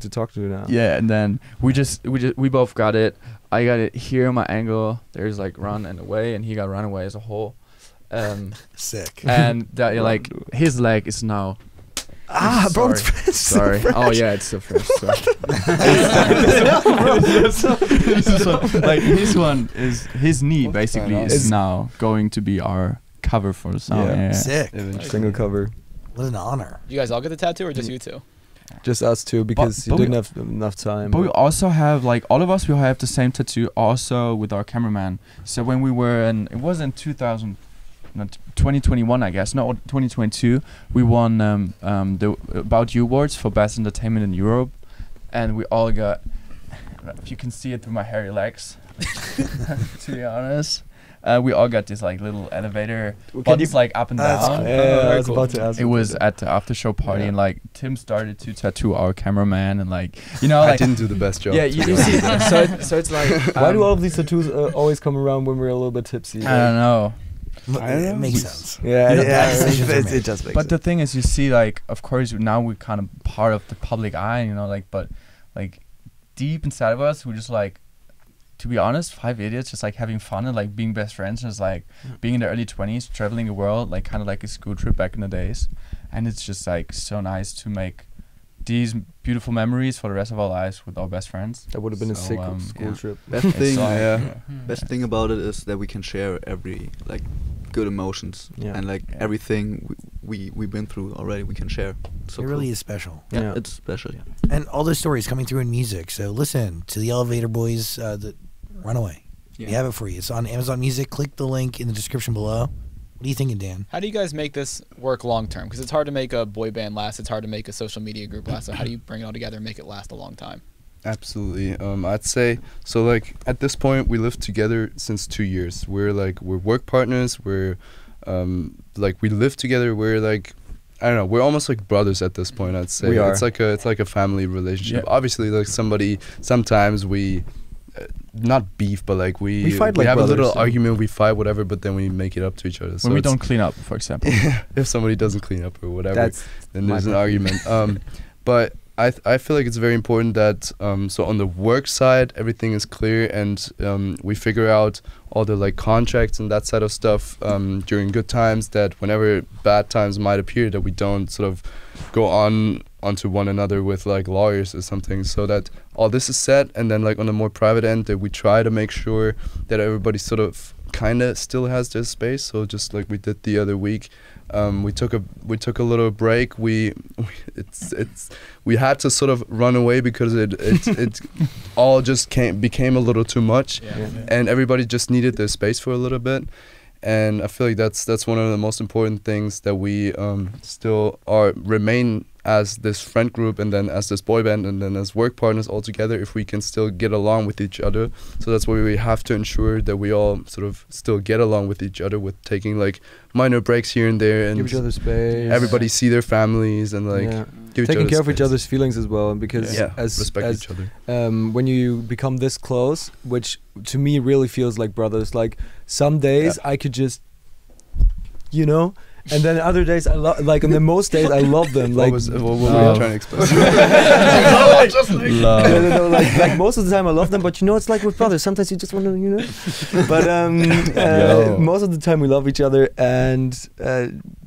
talk to now. Yeah, and then we both got it. I got it here in my angle. There's like Run and Away, and he got Runaway as a whole. Sick. And that like his leg is now. Bro, sorry. Oh yeah, it's so fresh. Like his knee basically is now going to be our cover for the song. Yeah. Sick. Single cover. What an honor. You guys all get the tattoo or just you two? Just us two, because you didn't have enough time. But we also have, like, all of us will have the same tattoo also with our cameraman. So when we were it was in 2021, I guess, no, 2022, we won the About You Awards for Best Entertainment in Europe. And we all got, if you can see it through my hairy legs, to be honest. We all got this like little elevator buttons like up and down. I was about to ask. It was at the after show party, and like Tim started to tattoo our cameraman, and like like, I didn't do the best job. Yeah, you see. So it's like why do all of these tattoos always come around when we're a little bit tipsy? I don't know. It makes sense. Yeah, it does make sense. But the thing is, you see, like, of course, now we're kind of part of the public eye, like, but like deep inside of us, we're just like, to be honest, 5 idiots just like having fun and like being best friends, just like being in the early 20s, traveling the world, like kind of like a school trip back in the days. And it's just like so nice to make these beautiful memories for the rest of our lives with our best friends. That would have been a sick school yeah. trip. Best thing about it is that we can share every like good emotions and like everything we've been through already. We can share. So it really is special. Yeah, it's special. Yeah, and all those stories coming through in music. So listen to the Elevator Boys, the Runaway. We have it for you. It's on Amazon Music. Click the link in the description below. What are you thinking, Dan? How do you guys make this work long term? Because it's hard to make a boy band last. It's hard to make a social media group last. So how do you bring it all together and make it last a long time? Absolutely. I'd say so. Like at this point, we lived together since 2 years. We're work partners. We're we live together. We're like, I don't know. We're almost like brothers at this point. I'd say we are. It's like a family relationship. Yeah. Obviously, like sometimes we. Not beef, but like we fight like have a brothers, little yeah. argument, we fight, whatever, but then we make it up to each other. So When we don't clean up, for example. if somebody doesn't clean up or whatever, then there's an point. argument. But I feel like it's very important that so on the work side everything is clear and we figure out all the like contracts and that side of stuff during good times, that whenever bad times might appear that we don't sort of go onto one another with like lawyers or something, so that all this is set. And then like on a more private end that we try to make sure that everybody sort of kind of still has their space. So just like we did the other week, we took a little break. We had to sort of run away because it all just became a little too much, and everybody just needed their space for a little bit. And I feel like that's one of the most important things, that we still remain as this friend group, and then as this boy band, and then as work partners all together, if we can still get along with each other. So that's why we have to ensure that we all sort of still get along with each other, with taking like minor breaks here and there, and give each other space. Everybody see their families, and like give taking care of space. each other's feelings as well, because respect each other. When you become this close, which to me really feels like brothers, like some days I could just, and then other days I love, like, and then most days I love them. Like, what were you trying to express? Love. No, like most of the time I love them, but it's like with brothers. Sometimes you just want to, But most of the time we love each other, and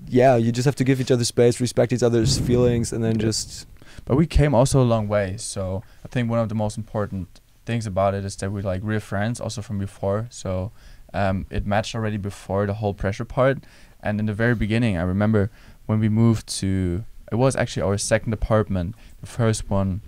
you just have to give each other space, respect each other's feelings, and then just. But we came also a long way. So I think one of the most important things about it is that we're like real friends, also from before. So it matched already before the whole pressure part. And in the very beginning, I remember when we moved to, it was actually our second apartment. The first one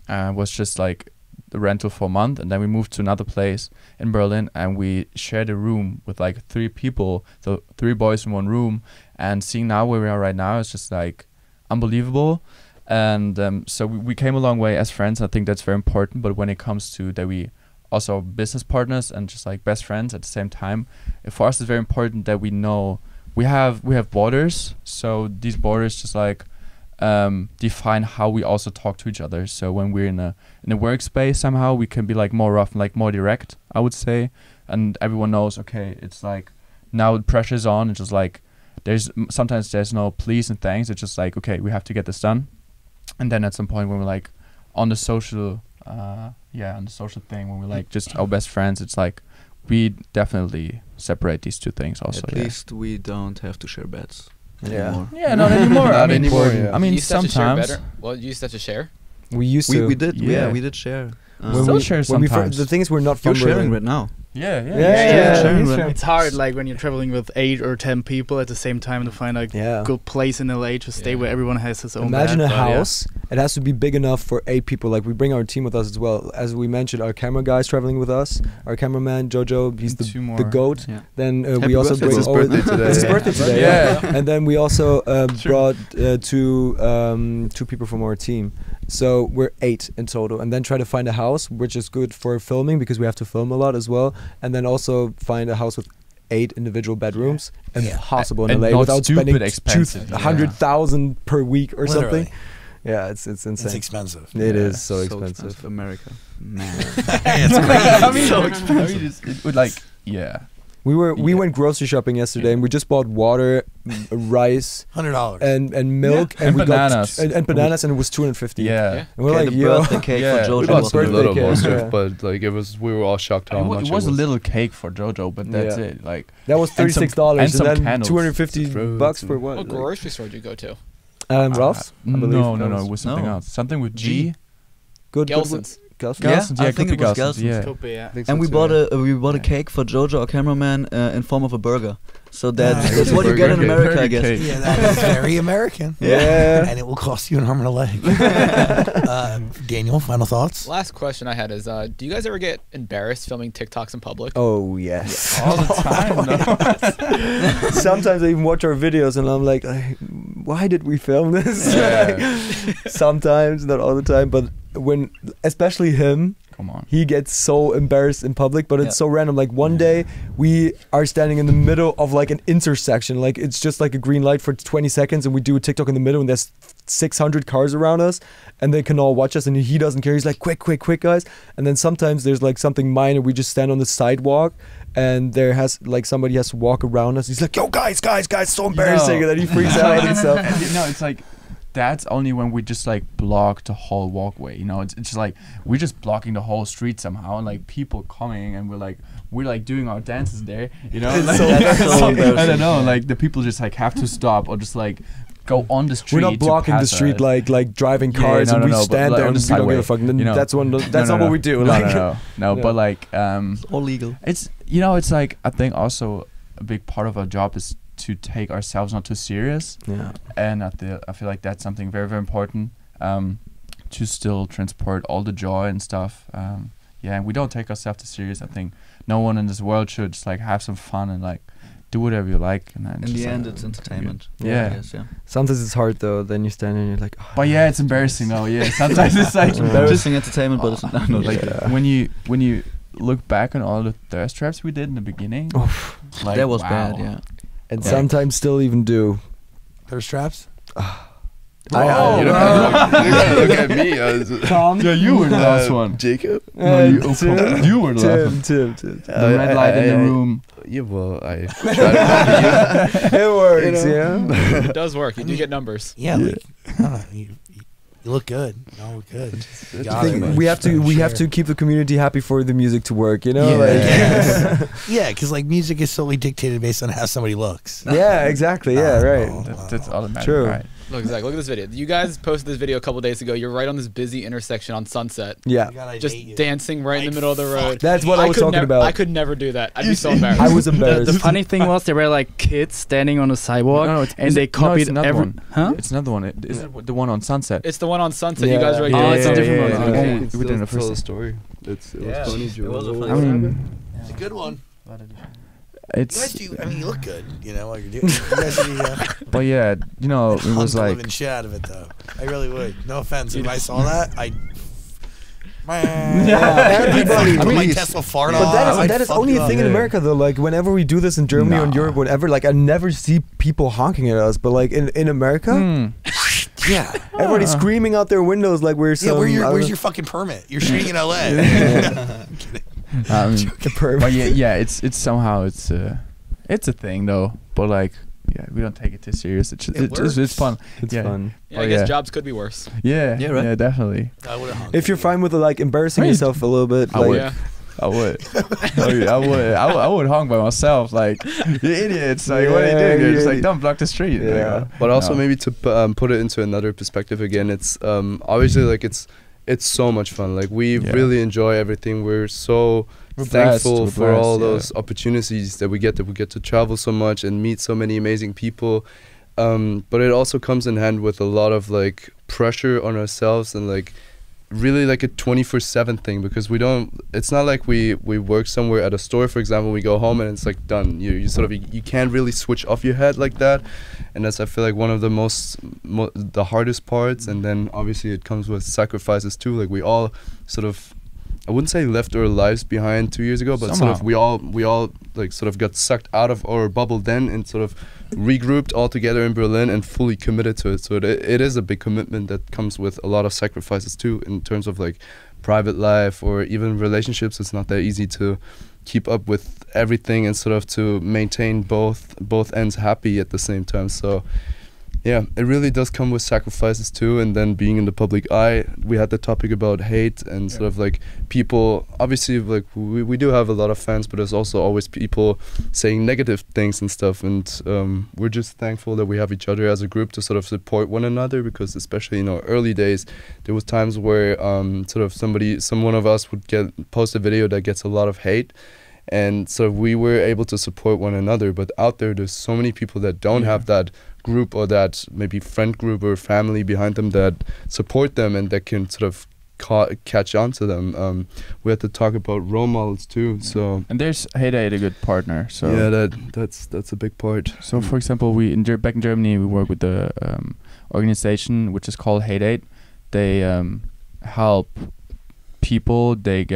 was just like the rental for a month, and then we moved to another place in Berlin, and we shared a room with like 3 people, so 3 boys in one room. And seeing now where we are right now is just like unbelievable. And so we came a long way as friends. I think that's very important. But when it comes to that, we also business partners and just like best friends at the same time. For us, it's very important that we know we have borders. So these borders just like define how we also talk to each other. So when we're in a workspace, somehow we can be like more rough and like more direct, I would say. And everyone knows, okay, it's like now the pressure's on. It's just like sometimes there's no please and thanks. It's just like, okay, we have to get this done. And then at some point when we're like on the social thing, when we're like just our best friends, it's like we definitely separate these two things also. At least we don't have to share beds anymore. Yeah, not anymore. Not anymore. Yeah. I mean, You used to have to share sometimes. better. Well, you used to have to share. We used to. We did. Yeah. We did share. We still share sometimes. The thing is, we're not You're from sharing Berlin. right now. Yeah. It's hard, like when you're traveling with 8 or 10 people at the same time, to find a good place in LA to stay where everyone has his own. Imagine bed, a house. It has to be big enough for 8 people. Like we bring our team with us as well. As we mentioned, our camera guy's traveling with us. Our cameraman Jojo, he's the goat. Yeah. Then Happy we also birthday. bring. It's his birthday today. It's his birthday today. Yeah. And then we also brought two people from our team. So we're 8 in total, and then try to find a house which is good for filming, because we have to film a lot as well, and then also find a house with 8 individual bedrooms. Impossible in And LA not without stupid spending expensive. 200,000 per week or Literally. something. Yeah, it's insane. It's expensive. It is so expensive. America. Man. It's crazy. I mean, so expensive. It would like, We went grocery shopping yesterday, and we just bought water, rice, $100 and milk, And we bananas. got and bananas, and it was 250. Yeah. And we're like, the yo, birthday cake Yeah. for We We Jojo. bought was some birthday little cake, more stuff, yeah. but like we were all shocked how much It was a little cake for Jojo, but that's it. Like that was And some- $36, and some then candles. $250 Fruits bucks and- for what? What Like, grocery store did you go to? Ralph's? I believe No, that it was something No. else. Something with G. Good. Gelson's. Gelson's. Gelson's, I yeah, think could it was be Gelson's, Gelson's. yeah. Could be, yeah. And we bought a cake for Jojo, our cameraman, in form of a burger. So that's Nice. what you get in Burger America, I cake. guess. Burger cake. Yeah, that is very American. Yeah. And it will cost you an arm and a leg. Daniel, final thoughts? Last question I had is, do you guys ever get embarrassed filming TikToks in public? Oh yes. All the time. No. Sometimes I even watch our videos and I'm like, why did we film this? Yeah. Sometimes, not all the time, but when, especially him, Come on. he gets so embarrassed in public, but it's so random. Like one day we are standing in the middle of like an intersection, like it's just like a green light for 20 seconds, and we do a TikTok in the middle, and there's 600 cars around us, and they can all watch us, and he doesn't care. He's like, quick, guys. And then sometimes there's like something minor. We just stand on the sidewalk, and there has like somebody has to walk around us. He's like, yo, guys, so embarrassing, and then he freaks out and stuff. And, it's like, that's only when we just like block the whole walkway, it's just like we're just blocking the whole street somehow, and like people coming, and we're like doing our dances there, It's like, so embarrassing. I don't know, like the people just like have to stop or just like go on the street. We're not blocking the street like driving cars, no, and we no, stand but, there like, and we don't give a fuck. That's not what we do. No, but like It's all legal. it's it's like, I think also a big part of our job is to take ourselves not too serious, and I feel like that's something very, very important, to still transport all the joy and stuff. And we don't take ourselves too serious. I think no one in this world should just like have some fun and like do whatever you like. And then In the end, it's entertainment. Yeah. I guess, yeah. Sometimes it's hard though. Then you stand and you're like, oh, But yeah, it's embarrassing though. Yeah, sometimes it's like Embarrassing entertainment, but it's not like when you look back on all the thirst traps we did in the beginning, like that was wow. bad, yeah. and sometimes still even do. Thirst traps? You don't gotta look at me. Tom? Yeah, you were the last one. Jacob? No, you were the last one. Tim. The red light in the room. Yeah, well, I try to copy It works, yeah. It does work. You do get numbers. Yeah, like, I don't know, you look good. You all look good. I think we have to keep the community happy for the music to work, Yeah, because like music is solely dictated based on how somebody looks. Yeah, exactly. Yeah, right. That's automatic. True. Right. Look, Zach, look at this video. You guys posted this video a couple days ago. You're right on this busy intersection on Sunset. Yeah. God, I Just hate you. dancing right in the middle of the road. That's what I was talking about. I could never do that. I'd be so embarrassed. I was embarrassed. The funny thing was there were like kids standing on the sidewalk, and they copied another every. one. Huh? It's another one. Is it the one on Sunset? It's the one on Sunset. Yeah. You guys are like, Oh, it's a different one. yeah. Okay. We did it the first tell time. the story. It was funny. It was a Joe. funny I mean, It's a good one. You guys it's do. I mean, you look good. While you're doing. You guys do. but yeah, it was the like living shit out of it though. I really would. No offense. If I saw that, I'd. Everybody. I mean, my Please. Tesla fart But off. that is only a thing in America though. Like whenever we do this in Germany or in Europe, whatever, like I never see people honking at us. But like in America, Yeah. everybody's screaming out their windows like we're some. Where's your fucking permit? You're shooting in LA. but yeah, it's somehow it's a thing though. But like, yeah, we don't take it too serious. It's fun. It's yeah. fun. Yeah, I guess jobs could be worse. Yeah, Yeah, right. yeah, definitely. I would've hung. If you're fine with like embarrassing I mean, yourself a little bit, I like would. Yeah. I would. I would hung by myself. Like, you idiots. Like, what are you doing? You're just like, don't block the street. Yeah. But also maybe to put it into another perspective again, it's obviously like it's so much fun. Like we really enjoy everything. We're so thankful for all those opportunities that we get to travel so much and meet so many amazing people. But it also comes in hand with a lot of like pressure on ourselves and like really like a 24/7 thing, because it's not like we work somewhere at a store, for example, we go home and it's like done. You sort of you can't really switch off your head like that, and that's, I feel like, one of the the hardest parts. And then obviously it comes with sacrifices too. Like we all sort of, I wouldn't say left our lives behind 2 years ago, but sort of we all like sort of got sucked out of our bubble then and sort of regrouped all together in Berlin and fully committed to it. So it is a big commitment that comes with a lot of sacrifices too, in terms of like private life or even relationships. It's not that easy to keep up with everything and sort of to maintain both ends happy at the same time. So yeah, it really does come with sacrifices too. And then being in the public eye, we had the topic about hate and sort of like people, obviously like we do have a lot of fans, but there's also always people saying negative things and stuff. And we're just thankful that we have each other as a group to sort of support one another, because especially, you know, early days, there was times where sort of someone of us would post a video that gets a lot of hate. And so we were able to support one another. But out there's so many people that don't have that group or that maybe friend group or family behind them that support them and that can sort of catch on to them. We had to talk about role models too. So and there's Hate Aid, a good partner. So yeah, that's a big part. So for example, back in Germany, we work with the organization which is called Hate Aid. They help people, they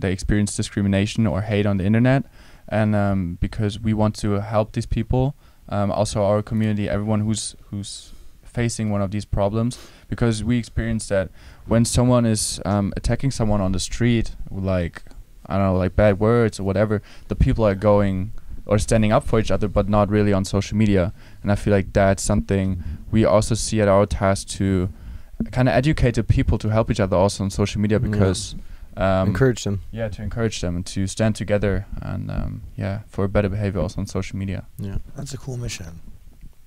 experience discrimination or hate on the internet, and because we want to help these people, also our community, everyone who's facing one of these problems, because we experience that when someone is attacking someone on the street with like, I don't know, like bad words or whatever, the people are going or standing up for each other, but not really on social media. And I feel like that's something we also see at our task to kind of educate the people to help each other also on social media, because encourage them. Yeah, to encourage them and to stand together and for better behavior also on social media. Yeah, that's a cool mission.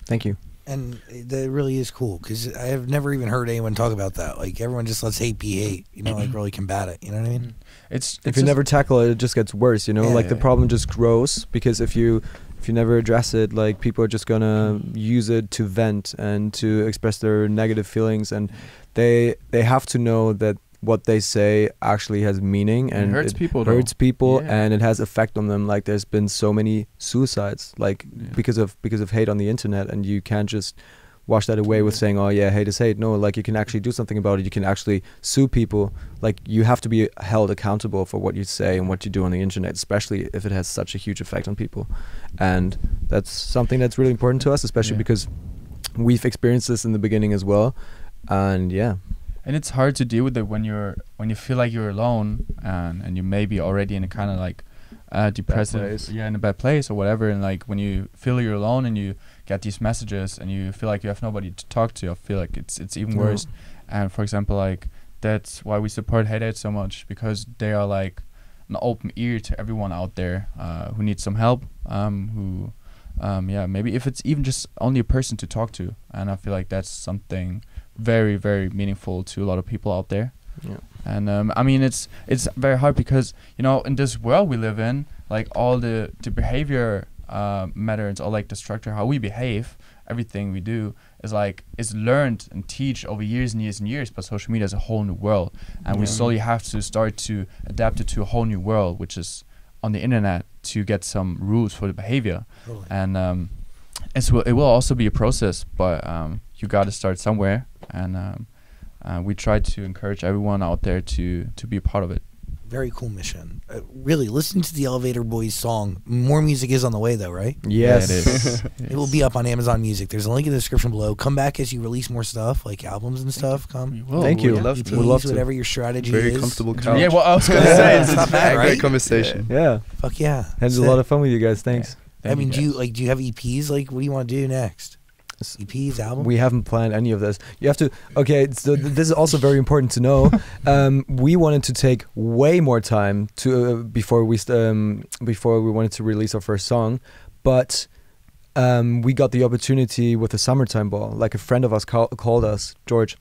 Thank you. And that really is cool, because I have never even heard anyone talk about that. Like, everyone just lets hate be hate, you know, like really combat it. You know what I mean? It's if you never tackle it, it just gets worse. You know, like the problem just grows, because if you never address it, like people are just gonna use it to vent and to express their negative feelings, and they have to know that what they say actually has meaning, and it hurts people, and it has effect on them. Like there's been so many suicides, like because of hate on the internet, and you can't just wash that away with saying, oh yeah, hate is hate. No, like you can actually do something about it. You can actually sue people. Like you have to be held accountable for what you say and what you do on the internet, especially if it has such a huge effect on people. And that's something that's really important to us, especially because we've experienced this in the beginning as well. And and it's hard to deal with it when you feel like you're alone, and you may be already in a kind of like depressive, in a bad place or whatever, and like when you feel you're alone and you get these messages and you feel like you have nobody to talk to, I feel like it's even worse. And for example, like that's why we support Hate Aid so much, because they are like an open ear to everyone out there who needs some help, who maybe if it's even just only a person to talk to. And I feel like that's something very, very meaningful to a lot of people out there. And I mean, it's very hard, because you know, in this world we live in, like all the behavior matters, or like the structure, how we behave, everything we do is learned and teach over years and years and years. But social media is a whole new world, and we slowly have to start to adapt it to a whole new world, which is on the internet, to get some rules for the behavior. And it will also be a process, but you got to start somewhere, and we try to encourage everyone out there to be a part of it. Very cool mission. Really, listen to the Elevator Boys song. More music is on the way, though, right? Yes. Yeah, it is. It will be up on Amazon Music. There's a link in the description below. Come back as you release more stuff, like albums and stuff. Come. Thank you. We'd love to. Whatever your strategy Very is. comfortable couch. Yeah, well, I was gonna say It's not bad, right? Great conversation. Yeah. Fuck yeah. Had a lot of fun with you guys. Thanks. I mean, do you have EPs? Like, what do you want to do next? EPs, album? We haven't planned any of this. You have to. Okay, so this is also very important to know. We wanted to take way more time to before we wanted to release our first song, but we got the opportunity with the summertime ball. Like a friend of us called us, George,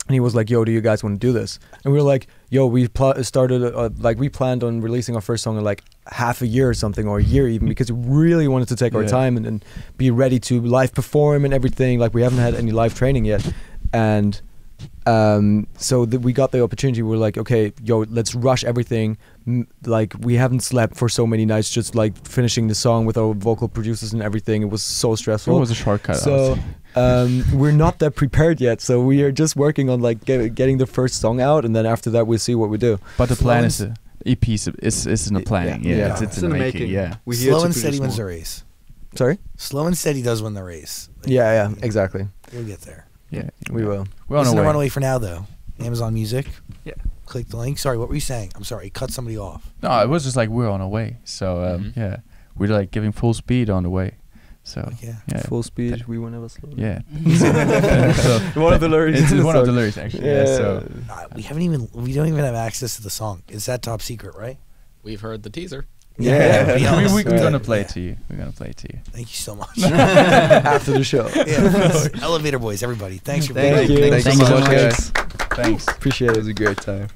and he was like, "Yo, do you guys want to do this?" And we were like, "Yo, we planned on releasing our first song in like half a year or something, or a year even, because we really wanted to take our time and be ready to live perform and everything. Like we haven't had any live training yet, and so we got the opportunity. We were like, okay, yo, let's rush everything. Like we haven't slept for so many nights, just like finishing the song with our vocal producers and everything. It was so stressful. It was a shortcut. So we're not that prepared yet. So we are just working on like getting the first song out, and then after that we'll see what we do. But the plan is EP is in the planning. It's in the making. Yeah. Slow and steady wins the race. Sorry? Slow and steady does win the race. Yeah, exactly. We'll get there. Yeah, we will. We're on Listen our to way. Runaway for now, though. Amazon Music. Yeah. Click the link. Sorry, what were you saying? I'm sorry, cut somebody off. No, it was just like we're on our way. So we're like giving full speed on the way. So yeah. Full speed, we will never slow down. Yeah. One of the lyrics. It's in the one of the song. lyrics actually. Yeah. So we don't even have access to the song. Is that top secret, right? We've heard the teaser. Yeah, we're gonna play it to you. We're gonna play it to you. Thank you so much. After the show. Yeah, Elevator Boys, everybody. Thanks for being here. Thank you. Thanks so much, much. guys. Thanks. Appreciate It it. was a great time.